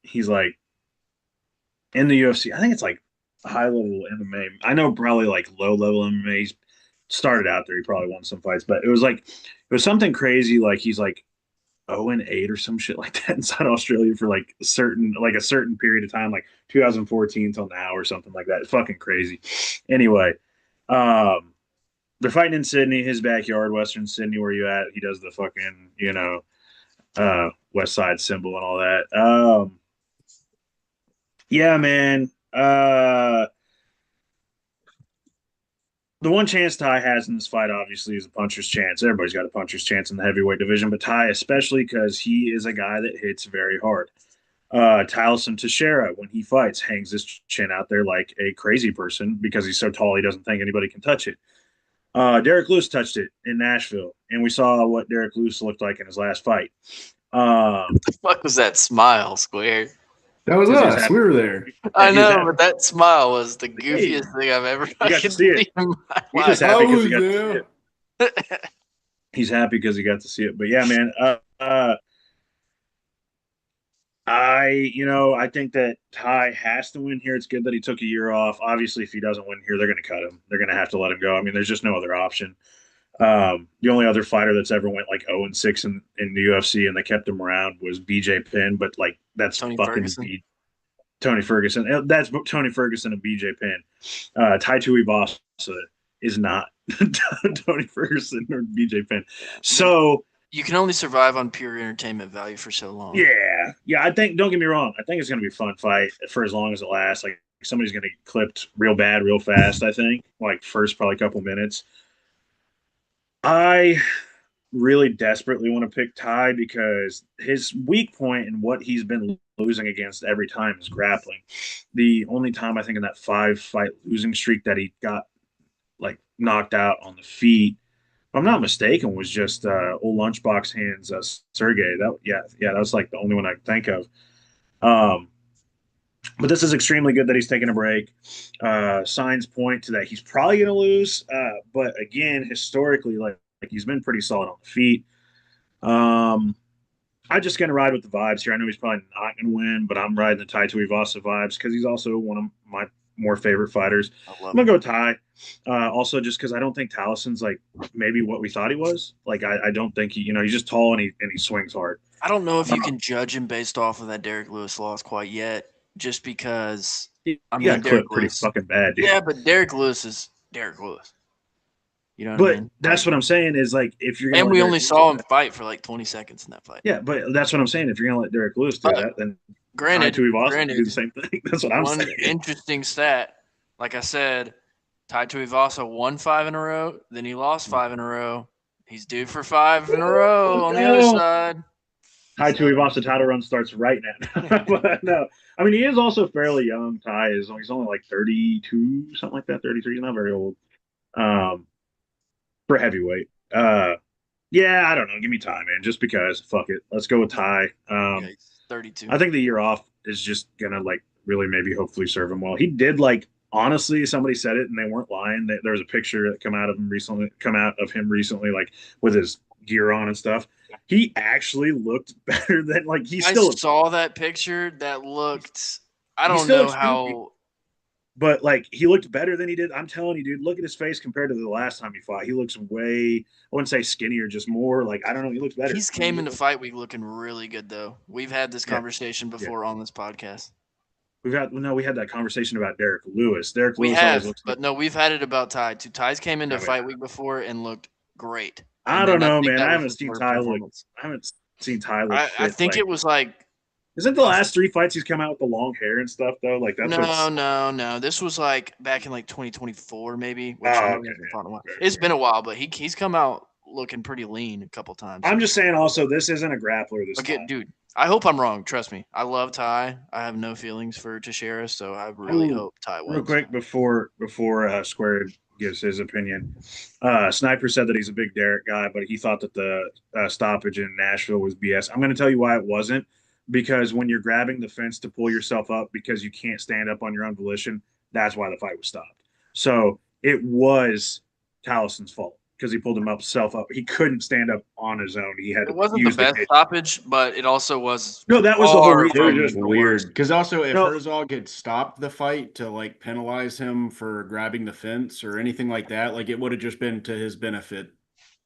He's like in the UFC. I think it's like high level MMA. I know probably like low level MMA. He's started out there. He probably won some fights, but it was something crazy. Like he's like 0-8 or some shit like that inside Australia for like a certain period of time, like 2014 till now or something like that. It's fucking crazy. Anyway, they're fighting in Sydney, his backyard, Western Sydney, where you at. He does the fucking, West Side symbol and all that. Yeah, man. The one chance Ty has in this fight, obviously, is a puncher's chance. Everybody's got a puncher's chance in the heavyweight division, but Ty especially because he is a guy that hits very hard. Taliesin Teixeira, when he fights, hangs his chin out there like a crazy person because he's so tall he doesn't think anybody can touch it. Derek Lewis touched it in Nashville, and we saw what Derek Lewis looked like in his last fight. What the fuck was that smile, Square? That was us. We were there. I know, but that smile was the goofiest thing I've ever got to see it. in my He's life. just happy because he got to see it. He's happy because he got to see it. But yeah, man, I think that Ty has to win here. It's good that he took a year off. Obviously, if he doesn't win here, they're going to cut him. They're going to have to let him go. I mean, there's just no other option. The only other fighter that's ever went like 0-6 in the UFC and they kept him around was BJ Penn, but like that's Tony fucking Ferguson. Tony Ferguson. That's Tony Ferguson and BJ Penn. Tai Tuivasa is not Tony Ferguson or BJ Penn. So you can only survive on pure entertainment value for so long. yeah. I think. Don't get me wrong. I think it's going to be a fun fight for as long as it lasts. Like somebody's going to get clipped real bad, real fast. I think like first probably couple minutes. I really desperately want to pick Ty because his weak point and what he's been losing against every time is grappling. The only time I think in that 5-fight losing streak that he got like knocked out on the feet, if I'm not mistaken, was just old lunchbox hands Sergey. That was like the only one I can think of. Um, but this is extremely good that he's taking a break. Signs point to that he's probably going to lose, but again, historically, like he's been pretty solid on the feet. Um, I'm just going to ride with the vibes here. I know he's probably not going to win, but I'm riding the Tai Tuivasa vibes because he's also one of my more favorite fighters. I'm going to go Ty. Also, just because I don't think Taliesin's like maybe what we thought he was. Like, I don't think he's just tall and he swings hard. I don't know if you can judge him based off of that Derek Lewis loss quite yet, just because I mean, Derek clipped pretty fucking bad, dude. Yeah, but Derek Lewis is Derek Lewis. You know what I mean? That's what I'm saying is like if you're gonna and we only saw him fight for like 20 seconds in that fight. Yeah, but that's what I'm saying. If you're gonna let Derek Lewis do that, then granted, do the same thing. That's what I'm saying. One interesting stat, like I said, Tai Tuivasa won 5 in a row, then he lost 5 in a row. He's due for 5 in a row on the other side. Tai Tuivasa title run starts right now. But no, I mean he is also fairly young. Ty is he's only like 32, something like that. 33. He's not very old. For heavyweight. Yeah, I don't know. Give me Ty, man. Just because. Fuck it. Let's go with Ty. Yeah, 32. I think the year off is just gonna like really maybe hopefully serve him well. He did like honestly, somebody said it and they weren't lying. There was a picture that come out of him recently, like with his gear on and stuff. He actually looked better than like he still saw that picture that looked I don't know how but like he looked better than he did. I'm telling you, dude, look at his face compared to the last time he fought. He looks way, I wouldn't say skinnier, just more like I don't know. He looks better. He's came into fight week looking really good though. We've had this conversation before on this podcast. We had that conversation about Derek Lewis. We have, but no, we've had it about Ty. Ty's came into fight week before and looked great. I don't know, man. I haven't seen Ty look. I haven't seen Ty look. I think it was like. Isn't the last 3 fights he's come out with the long hair and stuff though? Like that's no. This was like back in like 2024 maybe. It's been a while, but he's come out looking pretty lean a couple times. I'm just saying. Also, this isn't a grappler. This time, dude. I hope I'm wrong. Trust me. I love Ty. I have no feelings for Teixeira, so I really hope Ty wins. Real quick before Squared gives his opinion, Sniper said that he's a big Derek guy, but he thought that the stoppage in Nashville was BS. I'm going to tell you why it wasn't. Because when you're grabbing the fence to pull yourself up because you can't stand up on your own volition, that's why the fight was stopped. So it was Taliesin's fault because he pulled himself up. He couldn't stand up on his own. He had. It wasn't the best stoppage, but it also was. No, that was the whole reason. It was just weird because also if Herzog had stopped the fight to like penalize him for grabbing the fence or anything like that, like it would have just been to his benefit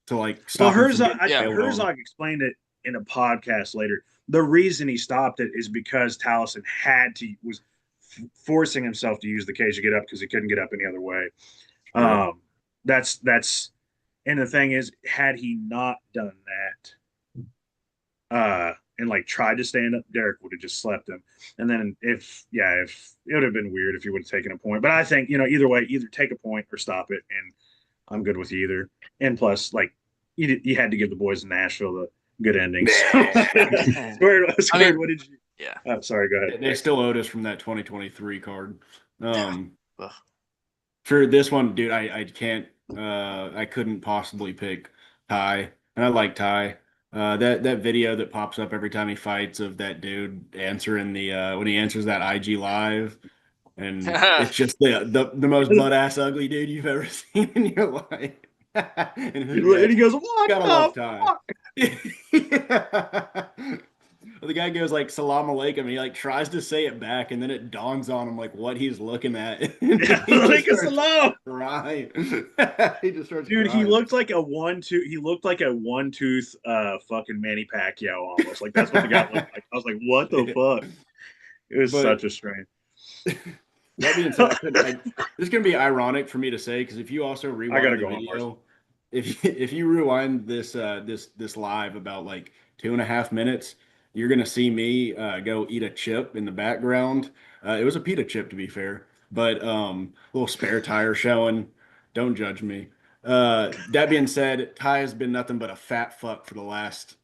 to like stop. Well, Herzog explained it in a podcast later. The reason he stopped it is because Taliesin was forcing himself to use the cage to get up because he couldn't get up any other way. That's and the thing is, had he not done that, and like tried to stand up, Derek would have just slept him. And then if it would have been weird if he would have taken a point. But I think either way, either take a point or stop it, and I'm good with either. And plus, like you had to give the boys in Nashville the good ending. Squared, what did you? Yeah. Oh, sorry, go ahead. They still owed us from that 2023 card. For this one, dude, I can't. I couldn't possibly pick Ty, and I like Ty. That video that pops up every time he fights of that dude answering when he answers that IG live, and it's just the most butt ass ugly dude you've ever seen in your life. And And he goes, "What gotta the love Ty. fuck?" The guy goes like "Salam alaikum," and he like tries to say it back, and then it dawns on him like what he's looking at. And Yeah, he just like a starts salam. crying. He just starts Dude, he crying. looked like a one tooth fucking Manny Pacquiao almost. Like that's what the guy looked like. I was like, what the fuck? It was But such a strain. that being said, this is gonna be ironic for me to say because if you also I gotta rewind the go on Mars. video, if you rewind this live about like 2.5 minutes, you're gonna see me go eat a chip in the background. It was a pita chip to be fair, but little spare tire showing. Don't judge me. That being said, Ty has been nothing but a fat fuck for the last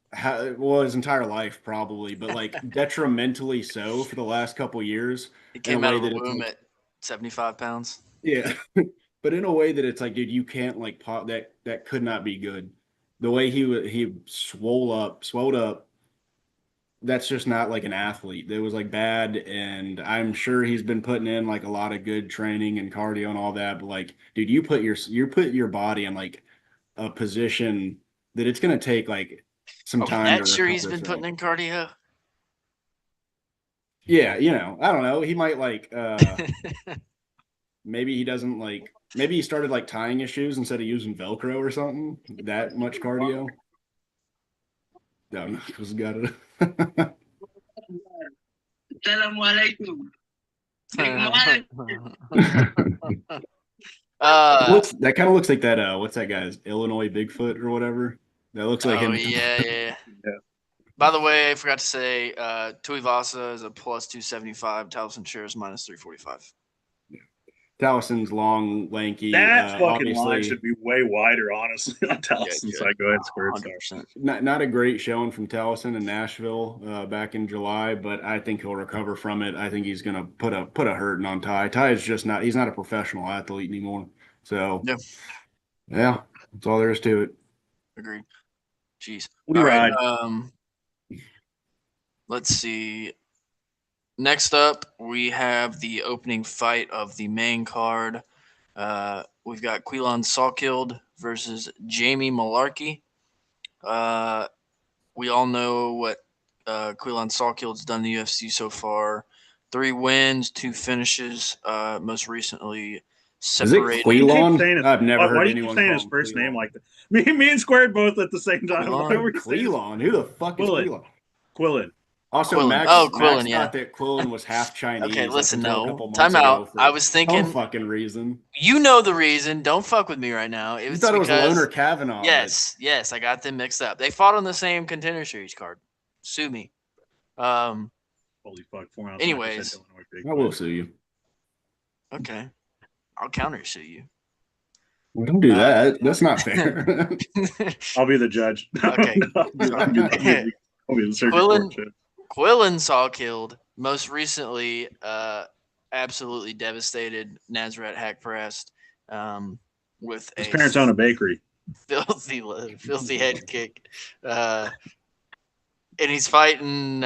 well his entire life probably, but like detrimentally so for the last couple years He in a came out way of the that it's womb like at 75 pounds. yeah, but in a way that it's like, dude, you can't like pop that could not be good. The way he swelled up, that's just not like an athlete. It was like bad, and I'm sure he's been putting in like a lot of good training and cardio and all that. But like, dude, you put your body in like a position that it's gonna take like some Are we time to that sure he's recover been putting from. in cardio? Yeah, I don't know. He might like maybe he doesn't like maybe he started like tying his shoes instead of using Velcro or something. That much cardio. No, Knuckles got it. Assalamualaikum. Looks that kind of looks like that what's that guy's Illinois Bigfoot or whatever? That looks like oh him. yeah. Yeah. By the way, I forgot to say, Tuivasa is a plus 275. Taliesin Shares minus 345. Taliesin's long, lanky, That fucking line obviously should be way wider, honestly, on Taliesin's side. Go ahead, Squirt. 100%. not a great showing from Taliesin in Nashville back in July, but I think he'll recover from it. I think he's gonna put a hurting on Ty. Ty is just not he's not a professional athlete anymore. So Yeah. yeah, that's all there is to it. Agreed. Jeez. We All right. ride. Let's see. Next up, we have the opening fight of the main card. We've got Quilon Sawkilled versus Jamie Malarkey. We all know what Quilon Sawkilled's done in the UFC so far. 3 wins, 2 finishes. Most recently Is it separated. Why do you keep Quilon? saying I've never why heard do you keep anyone saying call his him first name Quilon. like that? Me and Squared both at the same time. Quilon? Why were we saying Quilon? Who the fuck is Quillen. Quilon? Quillen? Also, Quillen. Max Oh, Max Quillen, yeah. thought that Quillen was half Chinese Okay, listen, up until a no. couple months Time ago out. for I was some thinking, fucking reason. you know the reason. Don't fuck with me right now. It You was thought it was because, Loner Kavanaugh. yes, I got them mixed up. They fought on the same Contender Series card. Sue me. Holy fuck! 4 ounce. Anyways. I will sue you. Okay. I'll counter sue you. Well, don't do that. That's not fair. I'll be the judge. Okay. I'll be the circuit Quillen- court judge. Quillen Sawkilled, most recently, absolutely devastated Nazareth Hack Pressed with His a parents own a bakery. filthy head kick. And he's fighting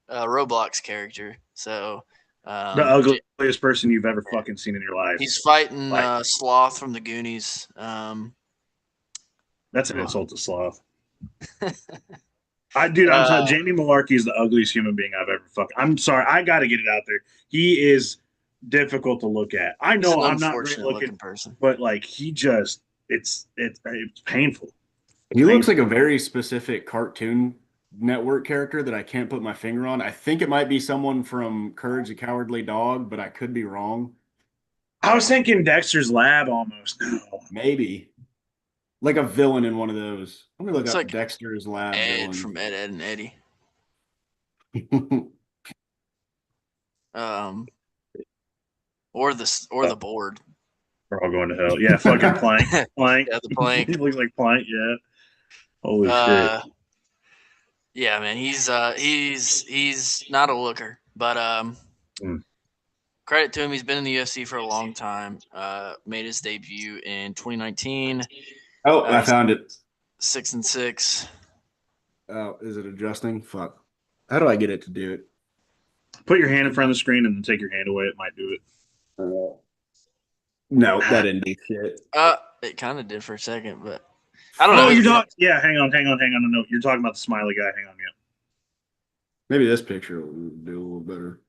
Roblox character. So The ugliest person you've ever fucking seen in your life. he's fighting Like- Sloth from the Goonies. That's an insult to Sloth. I'm sorry. Jamie Malarkey is the ugliest human being I've ever fucked. I'm sorry. I got to get it out there. He is difficult to look at. I know I'm not great looking person, but like he just it's painful. He looks like a very specific Cartoon Network character that I can't put my finger on. I think it might be someone from Courage the Cowardly Dog, but I could be wrong. I was thinking Dexter's Lab almost. Maybe. Like a villain in one of those. Let me look It's up like Dexter's Lab Ed villain. from Ed, and Eddie. Or the board. We're all going to hell. Yeah, fucking Plank. Plank. Yeah, the Plank. He looks like Plank, yeah. Holy shit. Yeah, man, he's not a looker, but credit to him. He's been in the UFC for a long time. Made his debut in 2019. Oh, I found it. 6-6. Oh, is it adjusting? Fuck. How do I get it to do it? Put your hand in front of the screen and then take your hand away. It might do it. No, that didn't do shit. It kind of did for a second, but I don't Oh, know. you're talking. Yeah, hang on. No, you're talking about the smiley guy. Hang on, yeah. Maybe this picture will do a little better.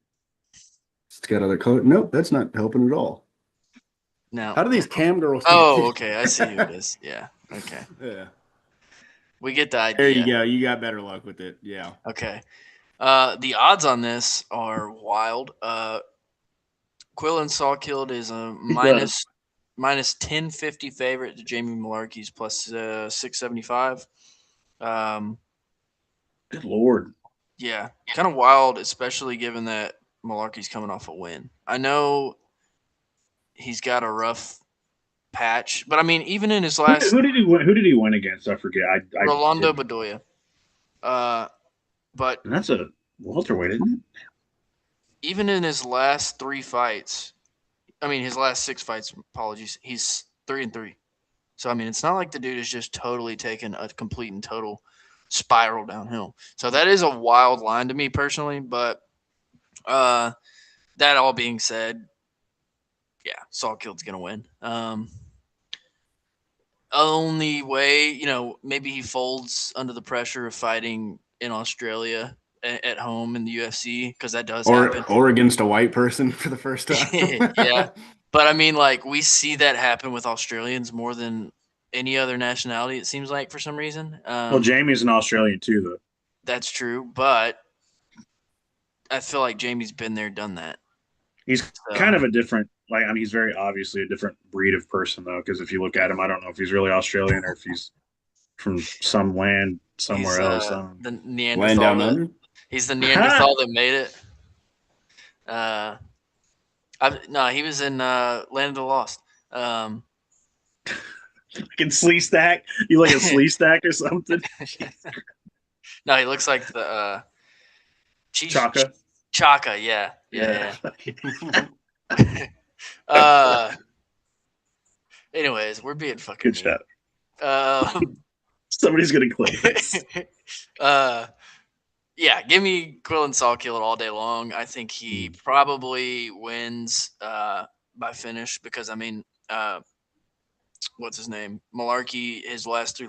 It's got other color. Nope, that's not helping at all. Now, How do these cam girls get oh, this? okay, I see who it is. Yeah, okay, Yeah. we get the There you idea. go. You got better luck with it. Yeah. Okay, the odds on this are wild. Quillen Sawkilled is a minus 1050 favorite to Jamie Malarkey's plus 675. Um, Good Lord. yeah, kind of wild, especially given that Malarkey's coming off a win. I know he's got a rough patch, but I mean, even in his last Who did he win? Who did he win against? I forget. I Rolando didn't. Bedoya, but And that's a welterweight, isn't it? even in his last 3 fights, I mean his last 6 fights, apologies, he's 3-3. So I mean, it's not like the dude is just totally taken a complete and total spiral downhill. So that is a wild line to me personally, but that all being said, yeah, Sawkilled's gonna win. Only way, maybe he folds under the pressure of fighting in Australia at home in the UFC because that does happen. Or against a white person for the first time. Yeah, but I mean, like we see that happen with Australians more than any other nationality. It seems like for some reason. Well, Jamie's an Australian too, though. That's true, but I feel like Jamie's been there, done that. He's kind of a different, like, I mean, he's very obviously a different breed of person, though, because if you look at him, I don't know if he's really Australian or if he's from some land somewhere else. The Land down Neanderthal. under? He's the Neanderthal that made it. No, he was in Land of the Lost. Fucking Slee Stack? You like a Slee Stack or something? No, he looks like the Chaka? Chaka, yeah. Anyways, we're being fucking Good mean. shot. Somebody's gonna clip this. Yeah, give me Quillen Sawkilled all day long. I think he probably wins by finish because I mean, what's his name? Malarkey. His last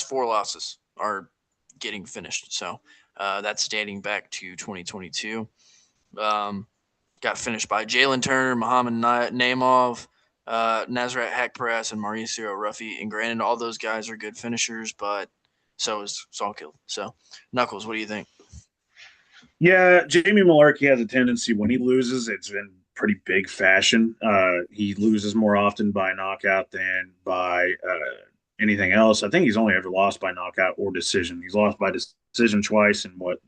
4 losses are getting finished. So that's dating back to 2022. Got finished by Jalen Turner, Muhammad Naimov, Nasrat Hakparas, and Mauricio Ruffy. And granted, all those guys are good finishers, but so is Sawkilled. So, Knuckles, what do you think? Yeah, Jamie Malarkey has a tendency when he loses, it's in pretty big fashion. He loses more often by knockout than by anything else. I think he's only ever lost by knockout or decision. He's lost by decision twice in what,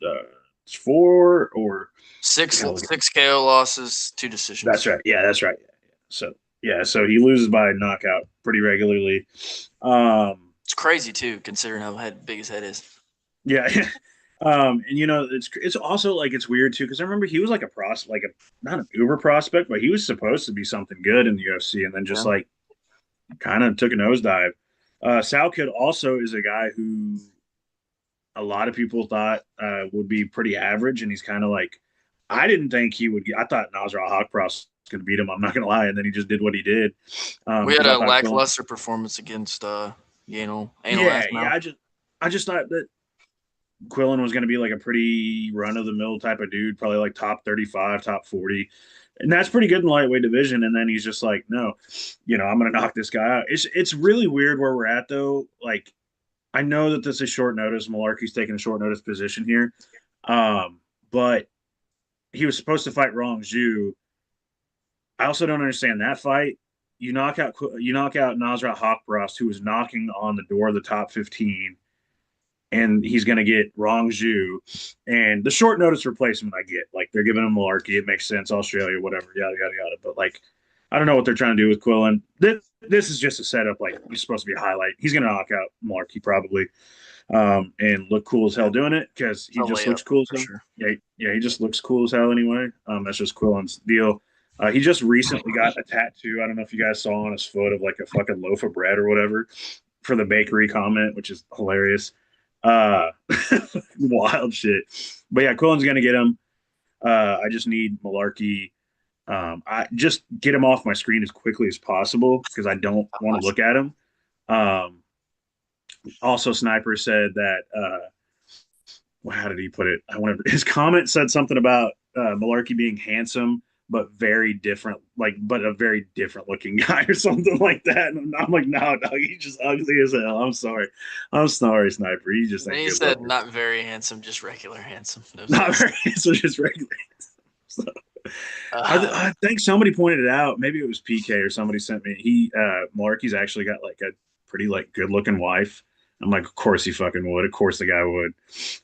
4 or 6 KO losses, 2 decisions. That's right. Yeah, that's right. So so he loses by knockout pretty regularly. It's crazy too, considering how big his head is. Yeah. And it's also like it's weird too because I remember he was like not an uber prospect, but he was supposed to be something good in the UFC, and then just like kind of took a nosedive. Sawkilled also is a guy who a lot of people thought would be pretty average, and he's kind of like I didn't think he would. I thought Nasrat Haqparast was going to beat him. I'm not going to lie, and then he just did what he did. We had a lackluster performance against Yeah. I just thought that Quillen was going to be like a pretty run of the mill type of dude, probably like top 35, top 40. And that's pretty good in the lightweight division. And then he's just like, no, I'm going to knock this guy out. It's really weird where we're at, though. Like, I know that this is short notice. Malarkey's taking a short notice position here. But he was supposed to fight Rong Zhu. I also don't understand that fight. You knock out Nasrat Haqparast, who was knocking on the door of the top 15. And he's going to get Rong Zhu. And the short notice replacement I get. Like, they're giving him Malarkey. It makes sense. Australia, whatever, yada, yada, yada. But, like, I don't know what they're trying to do with Quillen. This is just a setup. Like, he's supposed to be a highlight. He's going to knock out Malarkey probably and look cool as hell doing it because he just looks cool as hell. Sure. Yeah, he just looks cool as hell anyway. That's just Quillen's deal. He just recently got a tattoo. I don't know if you guys saw on his foot of, like, a fucking loaf of bread or whatever for the bakery comment, which is hilarious. Wild shit. But yeah, Quillen's gonna get him. I just need Malarkey I just get him off my screen as quickly as possible because I don't want to look at him. Um, Also, Sniper said that how did he put it? I wonder. His comment said something about Malarkey being handsome but very different, like but a very different looking guy or something like that. And I'm like, no, he's just ugly as hell. I'm sorry, Sniper. He just And ain't he good said looking. not very handsome, just regular handsome. No Not sex. very handsome, just regular. So, Uh, I think somebody pointed it out. Maybe it was PK or somebody sent me. Malarkey's actually got like a pretty like good looking wife. I'm like, of course he fucking would. Of course the guy would.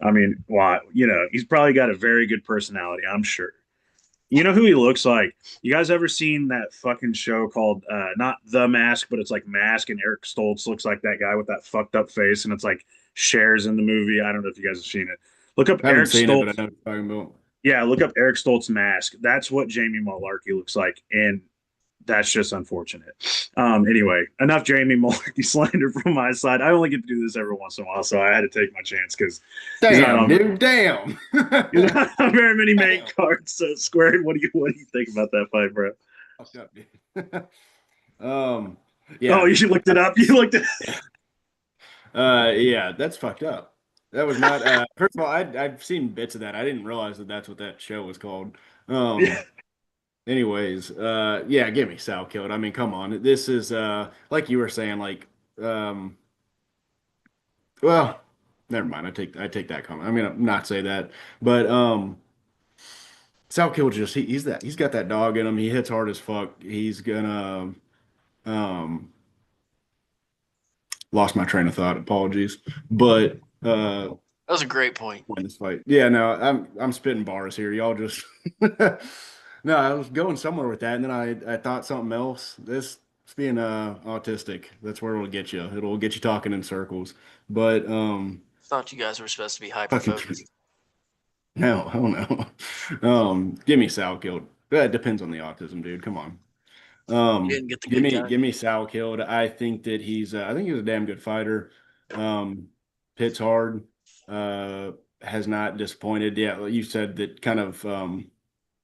I mean, why? He's probably got a very good personality. I'm sure. You know who he looks like? You guys ever seen that fucking show called not The Mask, but it's like Mask, and Eric Stoltz looks like that guy with that fucked up face, and it's like shares in the movie. I don't know if you guys have seen it. Look up I haven't Eric seen it, but I Stoltz. know what you're talking about. Yeah, look up Eric Stoltz mask. That's what Jamie Malarkey looks like, and that's just unfortunate. Anyway, enough Jamie Malarkey slander from my side. I only get to do this every once in a while, so I had to take my chance because he's not Damn, on. dude. Damn. He's not on very many main Damn. cards. So, Squared, what do you think about that fight, bro? Fucked up, dude. um, Oh, yeah, you looked it up. You looked it. yeah, that's fucked up. That was not. First of all, I've seen bits of that. I didn't realize that that's what that show was called. Yeah. Anyways, yeah, give me Sal killed. I mean, come on. This is like you were saying, like, um, well, never mind. I take that comment. I'm gonna not say that, but Sal killed just he's got that dog in him. He hits hard as fuck. He's gonna um lost my train of thought. Apologies, but that was a great point. win this fight. Yeah, no, I'm spitting bars here. Y'all just no, I was going somewhere with that, and then I thought something else. This being autistic, that's where it'll get you. It'll get you talking in circles. But Thought you guys were supposed to be hyper fucking focused. no, hell no. Give me Sal killed. That depends on the autism, dude. Come on. You didn't get the Give good me guy. give me Sal killed. I think he's a damn good fighter. Hits hard. Uh, has not disappointed. Yeah, like you said that kind of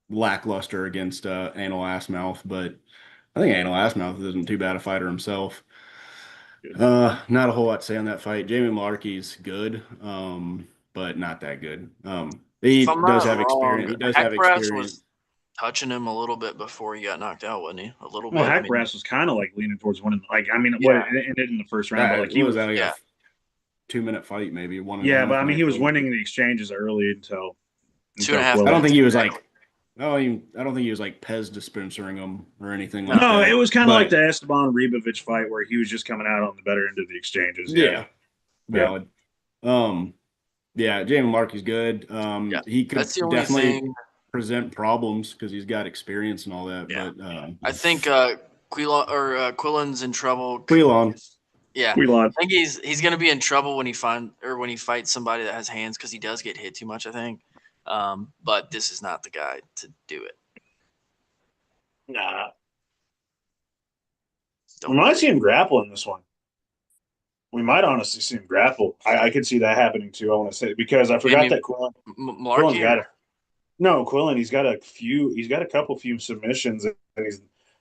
lackluster against Anal Assmouth, but I think Anal Assmouth isn't too bad a fighter himself. Not a whole lot to say on that fight. Jamie Malarkey's good, but not that good. He If I'm does not have experience. wrong, He does have Hackbrass experience. was touching him a little bit before he got knocked out, wasn't he? A little Well, bit. I mean, Hackbrass was kind of like leaning towards winning. Like, I mean, what it yeah, ended in the first round, but That like he what was that was. like a yeah. 2 minute fight, maybe one and a Yeah, but half, I mean, maybe. he was winning the exchanges early until Two and a until half I don't Quillen. think minutes. he was like. I don't think he was like Pez dispensing him or anything like No. No, it that. was kind of like But the Esteban Ribovic fight where he was just coming out on the better end of the exchanges. Yeah, yeah, yeah. valid. Um, yeah, Jamie Mark is good. Yeah, He that's could the only definitely thing. present problems because he's got experience and all that. Yeah, But I think Quillen's in trouble. Quilon, Yeah, We lost. I think he's gonna be in trouble when he fights somebody that has hands because he does get hit too much. I think, but this is not the guy to do it. Nah, we Don't might worry. see him grapple in this one. We might honestly see him grapple. I could see that happening too. I want to say because I forgot Jamie that Quillen's Malarkey. got it. No, Quillen. He's got a few. He's got a couple few submissions, and he's.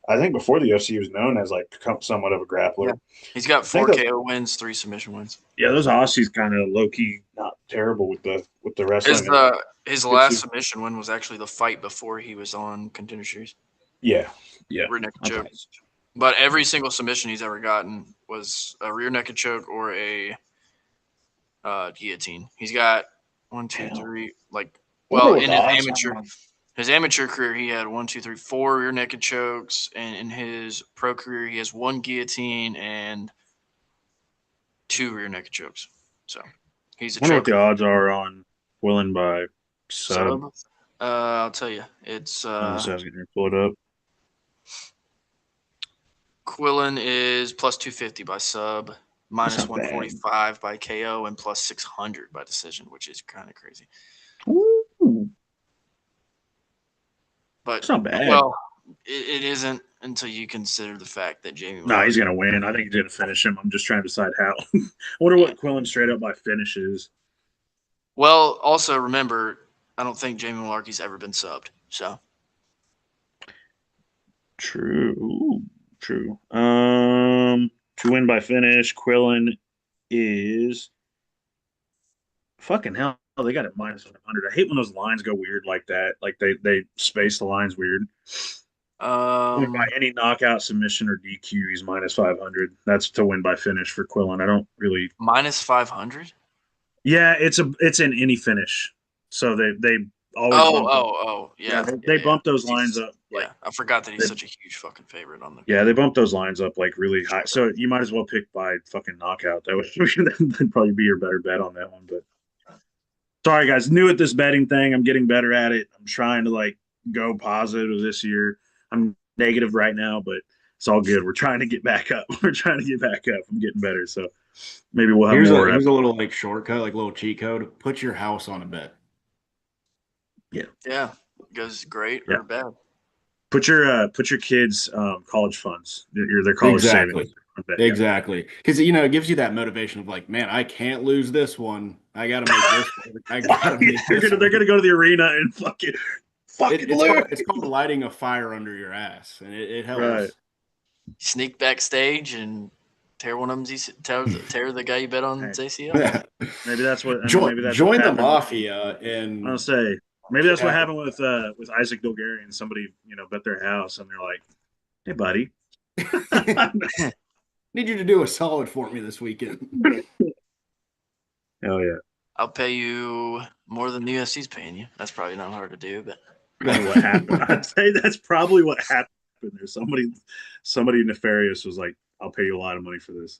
I think before the UFC, he was known as like somewhat of a grappler. Yeah. He's got I think 4 KO wins, 3 submission wins. yeah, those Aussies kind of low key not terrible with the His wrestling. his Good last too. submission win was actually the fight before he was on Contender Series. Yeah, yeah. Rear naked choke. Okay. But every single submission he's ever gotten was a rear naked choke or a guillotine. He's got 1, 2, 3. Like, well, in his amateur career, he had 1, 2, 3, 4 rear naked chokes, and in his pro career, he has 1 guillotine and 2 rear naked chokes. So he's a I wonder what choker. the odds are on Quillen by sub. Sub. I'll tell you, it's I was getting her pulled up. Quillen is plus 250 by sub, minus That's not bad. 145 by KO, and plus 600 by decision, which is kind of crazy. Ooh, But that's not bad. well, it isn't until you consider the fact that Jamie. No, he's gonna win. I think he's gonna finish him. I'm just trying to decide how. I wonder what Quillen straight up by finishes. Well, also remember, I don't think Jamie Malarkey's ever been subbed. So True. Ooh, true. To win by finish, Quillen is fucking hell. They got it -100. I hate when those lines go weird like that. Like they space the lines weird. Win by Um, any knockout, submission, or DQ, he's -500. That's to win by finish for Quillen. I don't really. -500. Yeah, it's in any finish. So they always Oh, bump them. oh, oh, Yeah, yeah, they yeah. bump those lines He's up like yeah. I forgot that he's they, such a huge fucking favorite on the. yeah, they bump those lines up like really high. So you might as well pick by fucking knockout. That would that'd probably be your better bet on that one. But sorry guys, new at this betting thing. I'm getting better at it. I'm trying to like go positive this year. I'm negative right now, but it's all good. We're trying to get back up. We're trying to get back up. I'm getting better. So maybe we'll have Here's a more. here's a little like shortcut, like little cheat code. Put your house on a bet. Yeah, Yeah, goes great yeah. or bad. Put your kids college funds, their college Exactly. savings. I bet, yeah. Exactly. Because it gives you that motivation of like, man, I can't lose this one. I gotta make this work. I gotta make they're this gonna work. go to the arena and fucking It's lose. called lighting a fire under your ass, and it Right. helps. Sneak backstage and tear one of them's tear the guy you bet on Hey, ACL. maybe that's what. I mean, join maybe that's what join the happened. mafia I'll and say maybe that's what happened with Isaac Bilgarian. Somebody bet their house and they're like, "Hey, buddy." need you to do a solid for me this weekend. Hell yeah. I'll pay you more than the UFC's paying you. That's probably not hard to do, but Probably what happened. I'd say that's probably what happened there. Somebody nefarious was like, "I'll pay you a lot of money for this."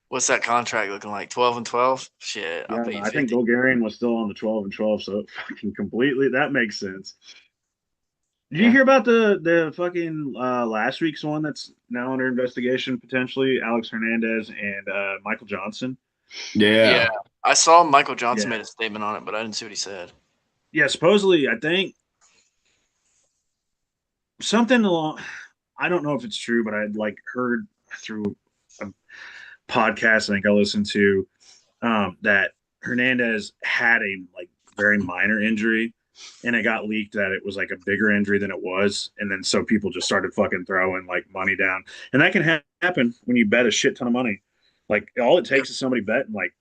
what's that contract looking like? 12-12? Shit, I'll Yeah, pay you I think 50. Bulgarian was still on the 12-12, so fucking completely that makes sense. Did you Yeah. hear about the fucking last week's one that's now under investigation potentially? Alex Hernandez and Michael Johnson. Yeah. Yeah. I saw Michael Johnson Yeah, made a statement on it, but I didn't see what he said. yeah. Supposedly, I think something along. I don't know if it's true, but I'd like heard through a podcast I think I listened to that Hernandez had a like very minor injury, and it got leaked that it was like a bigger injury than it was, and then so people just started fucking throwing like money down, and that can happen when you bet a shit ton of money. Like all it Yep. takes is somebody betting like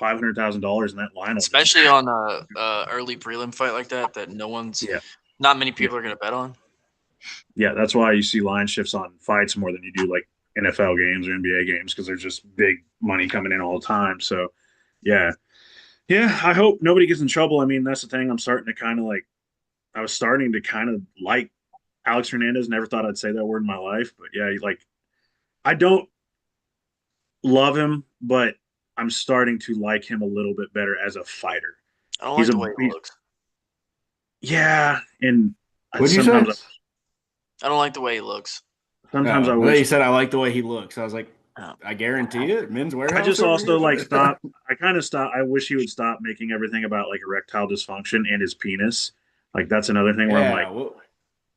$500,000, and that line will just Especially on a early prelim fight like that yeah, not many yeah, people are going to bet on. yeah. That's why you see line shifts on fights more than you do like NFL games or NBA games because there's just big money coming in all the time. So yeah, yeah. I hope nobody gets in trouble. I mean, that's the thing. I'm starting to kind of like I was starting to kind of like Alex Hernandez. Never thought I'd say that word in my life, but yeah, like I don't love him, but I'm starting to like him a little bit better as a fighter. I don't He's like a the way he looks. yeah, and What'd you say? sometimes I don't like the way he looks. sometimes I I thought wish you said I like the way he looks. I was like, Oh. I guarantee it. Men's I Warehouse just over also here. like stop. I kind of stop. I wish he would stop making everything about like erectile dysfunction and his penis. Like that's another thing where I'm like, Yeah, well,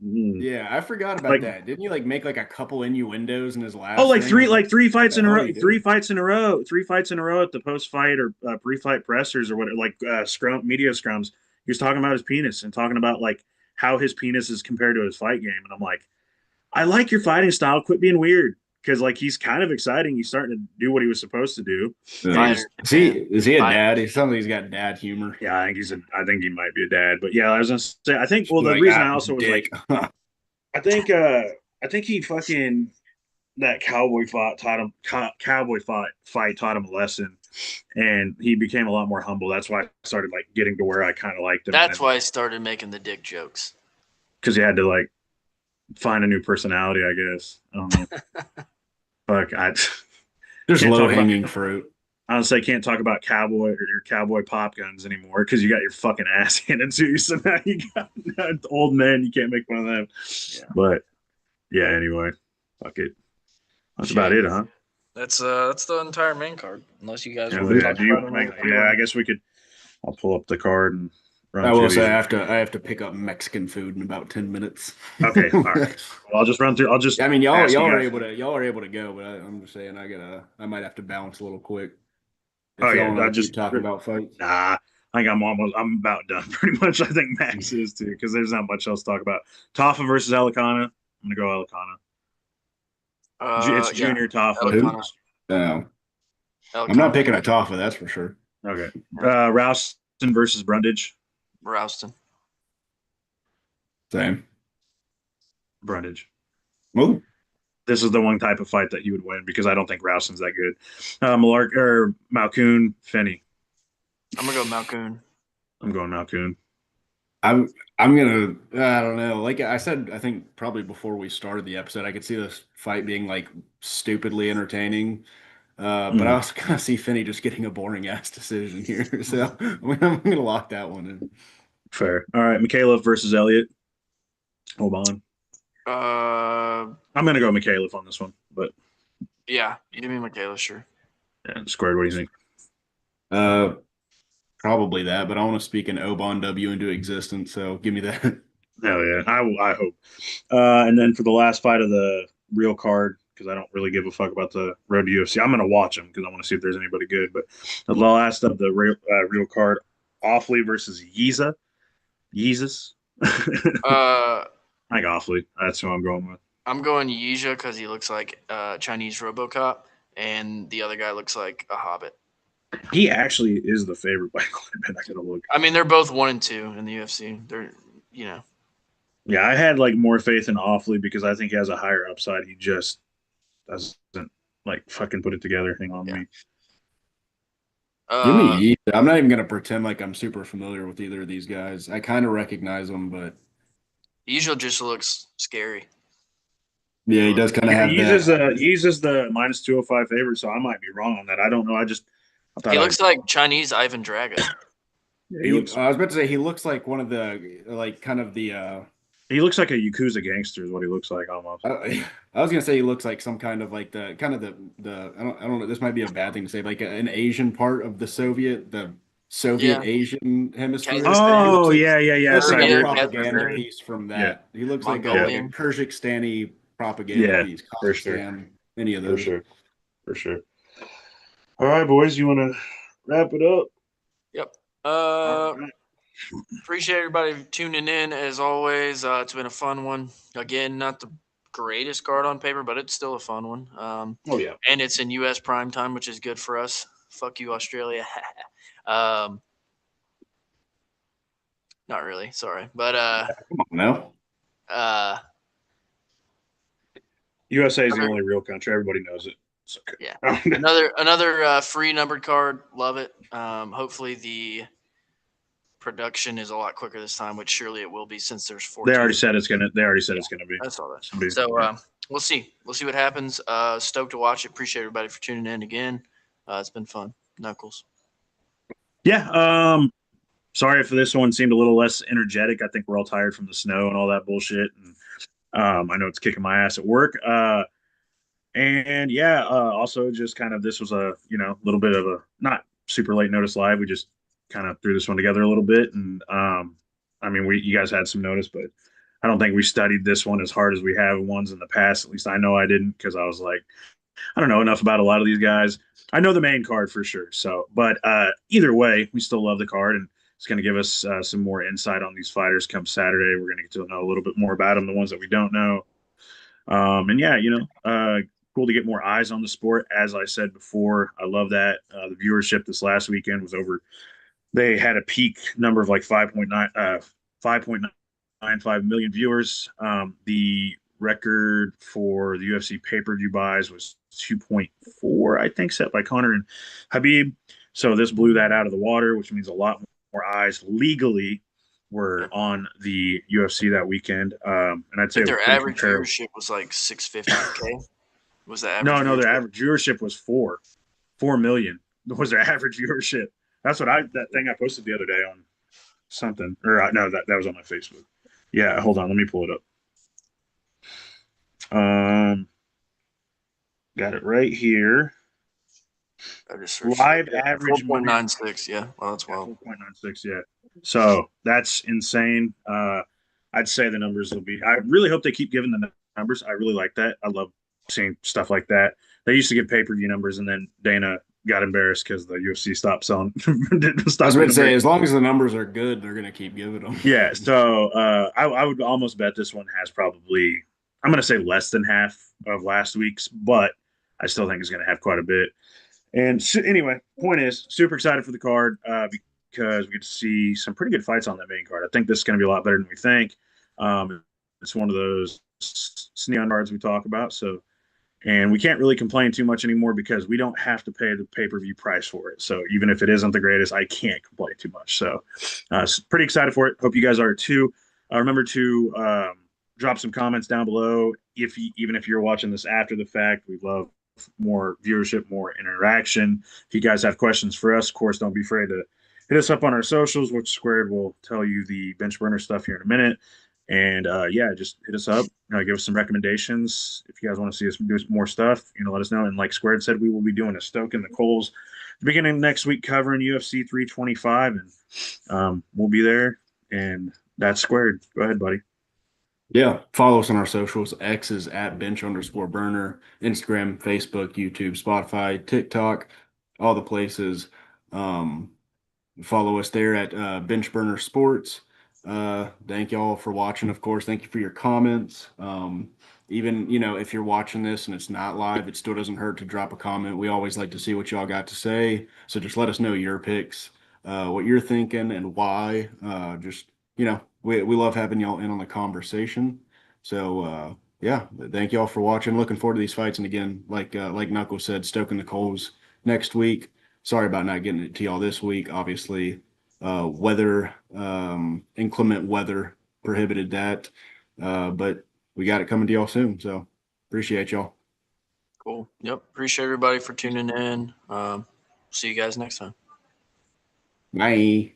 mm. yeah, I forgot about Like that. Didn't you like make like a couple innuendos in his oh, last thing? I was three fights the in a hell row, are you doing? three fights in a row at the post fight or pre fight pressers or whatever, like scrum media scrums. He was talking about his penis and talking about like how his penis is compared to his fight game, and I'm like, I like your fighting style. Quit being weird because like he's kind of exciting. He's starting to do what he was supposed to do, and Yeah. he's Is he a Fighters. dad? He's something he's got dad humor. yeah. I think he might be a dad, but yeah, I was gonna say I think well the Like reason I also was like dick. I think he fucking that cowboy fight taught him a lesson, and he became a lot more humble. That's why I started like getting to where I kind of liked him. That's why I started making the dick jokes. because he had to like find a new personality. I guess I don't know. Fuck, I Just can't low talk about. hanging fruit. Honestly, I can't talk about cowboy or your cowboy pop guns anymore because you got your fucking ass handed to you. So now you got old men. You can't make fun of them. Yeah. But yeah, anyway, fuck it. That's about it, huh? That's the entire main card. Unless you guys Yeah, want to yeah. talk Do you? about it. Yeah, I guess we could. I'll pull up the card and run I through will say these. I have to pick up Mexican food in about 10 minutes. Okay, all right. Well, I'll just run through. I'll just. I mean, ask you y'all guys. are able to go, but I'm just saying I might have to bounce a little quick Oh if y'all yeah, I want to just keep talking about fights. nah. I think I'm about done pretty much. I think Max is too because there's not much else to talk about. Taffa versus Alicana. I'm gonna go Alicana. It's Yeah, Junior Tafa. Who? Elikana. No, I'm not Elikana. picking a Toffa, that's for sure. Okay. Rouston versus Brundage. Rouston. Same. Brundage. Ooh. This is the one type of fight that he would win because I don't think Rouston's that good. Malkoon, Finney. I'm gonna go Malkoon. I'm going Malkoon. I'm gonna I don't know. Like I said, I think probably before we started the episode, I could see this fight being like stupidly entertaining. But I also kind of see Finney just getting a boring ass decision here. So I'm gonna lock that one in. Fair. All right, Mikhailov versus Elliott. Hold on. I'm gonna go Mikhailov on this one, but yeah, give me Michaela, sure. yeah, Squared. What do you think? Probably that, but I want to speak an Oban W into existence, so give me that. Hell yeah, I hope. And then for the last fight of the real card, because I don't really give a fuck about the road to UFC, I'm gonna watch them because I want to see if there's anybody good. But the last of the real card, Offley versus Yeezus. Uh, I think Offley. That's who I'm going with. I'm going Yija because he looks like Chinese RoboCop, and the other guy looks like a Hobbit. He actually is the favorite by quite a bit. I gotta look. I mean, they're both 1 and 2 in the UFC. They're, you know. Yeah, I had like more faith in Offley because I think he has a higher upside. He just doesn't like fucking put it together. Hang on, Yeah. me. Give me Yeezus. I'm not even gonna pretend like I'm super familiar with either of these guys. I kind of recognize them, but Yija just looks scary. yeah, he does kind of have that. He's just the minus 205 favorite, so I might be wrong on that. I don't know. I thought He looks like Chinese Ivan Drago. he looks I was about to say he looks like one of the like kind of the. he looks like a Yakuza gangster is what he looks like almost. I was gonna say he looks like some kind of like the kind of the I don't know, this might be a bad thing to say, like an Asian part of the Soviet Asian hemisphere. Oh like, yeah. looks like a Serbia, propaganda Kazakhstan. piece from that. Yeah. He looks like a Mongolian. Kyrgyzstani propaganda piece. for sure. Kazakhstan, any of those. For sure. All right, boys, you want to wrap it up? Yep. All right. Appreciate everybody tuning in as always. It's been a fun one. Again, not the greatest card on paper, but it's still a fun one. Oh yeah. And it's in U.S. prime time, which is good for us. Fuck you, Australia. Not really, sorry, but Come on now. USA is the only real country. Everybody knows it. It's okay. Yeah. another free numbered card. Love it. Hopefully the production is a lot quicker this time, which surely it will be since there's 14. They already said it's gonna be. I saw that. So we'll see. We'll see what happens. Stoked to watch it. Appreciate everybody for tuning in again. It's been fun. Knuckles. Yeah. Sorry if this one seemed a little less energetic. I think we're all tired from the snow and all that bullshit. And I know it's kicking my ass at work. Also just kind of this was a little bit of a not super late notice live. We just kind of threw this one together a little bit, and I mean you guys had some notice, but I don't think we studied this one as hard as we have ones in the past. At least I know I didn't, because I was like, I don't know enough about a lot of these guys. I know the main card for sure. So, but either way, we still love the card, and it's going to give us some more insight on these fighters come Saturday. We're going to get to know a little bit more about them, the ones that we don't know. Cool to get more eyes on the sport. As I said before, I love that. The viewership this last weekend was over. They had a peak number of like 5.95 million viewers. The record for the UFC pay-per-view buys was 2.4, I think, set by Conor and Habib. So this blew that out of the water, which means a lot more eyes legally were on the UFC that weekend. And I'd say their average viewership was like 650K. Was the average? No, their average viewership was 4 million. Was their average viewership? That's what that thing I posted the other day on something, or no, that was on my Facebook. Yeah, hold on, let me pull it up. Got it right here. I just searched live average 4.96. Yeah, well, that's wild. 4.96. Yeah, so that's insane. I'd say the numbers will be. I really hope they keep giving the numbers. I really like that. I love seeing stuff like that. They used to give pay-per-view numbers, and then Dana got embarrassed because the UFC stopped selling. I was going to say, as long as the numbers are good, they're going to keep giving them. Yeah, so I would almost bet this one has probably I'm going to say less than half of last week's, but I still think it's going to have quite a bit. And so, anyway, point is, super excited for the card because we get to see some pretty good fights on that main card. I think this is going to be a lot better than we think. It's one of those sneak cards we talk about. So, and we can't really complain too much anymore because we don't have to pay the pay-per-view price for it. So even if it isn't the greatest, I can't complain too much. So pretty excited for it. Hope you guys are too. Remember to drop some comments down below. Even if you're watching this after the fact, we love more viewership, more interaction. If you guys have questions for us, of course, don't be afraid to hit us up on our socials, which Squared will tell you the bench burner stuff here in a minute. And yeah, just hit us up, give us some recommendations. If you guys want to see us do more stuff, let us know. And like Squared said, we will be doing a Stoke in the Coals the beginning of next week covering UFC 325, and we'll be there. And that's Squared. Go ahead, buddy. Yeah, follow us on our socials. X is at bench_burner, Instagram, Facebook, YouTube, Spotify, TikTok, all the places. Follow us there at Bench Burner Sports. Thank y'all for watching, of course. Thank you for your comments. Even, if you're watching this and it's not live, it still doesn't hurt to drop a comment. We always like to see what y'all got to say. So just let us know your picks, what you're thinking and why. We love having y'all in on the conversation. So yeah, thank y'all for watching. Looking forward to these fights. And again, like Knuckle said, stoking the coals next week. Sorry about not getting it to y'all this week. Obviously, inclement weather prohibited that. But we got it coming to y'all soon. So appreciate y'all. Cool. Yep. Appreciate everybody for tuning in. See you guys next time. Bye.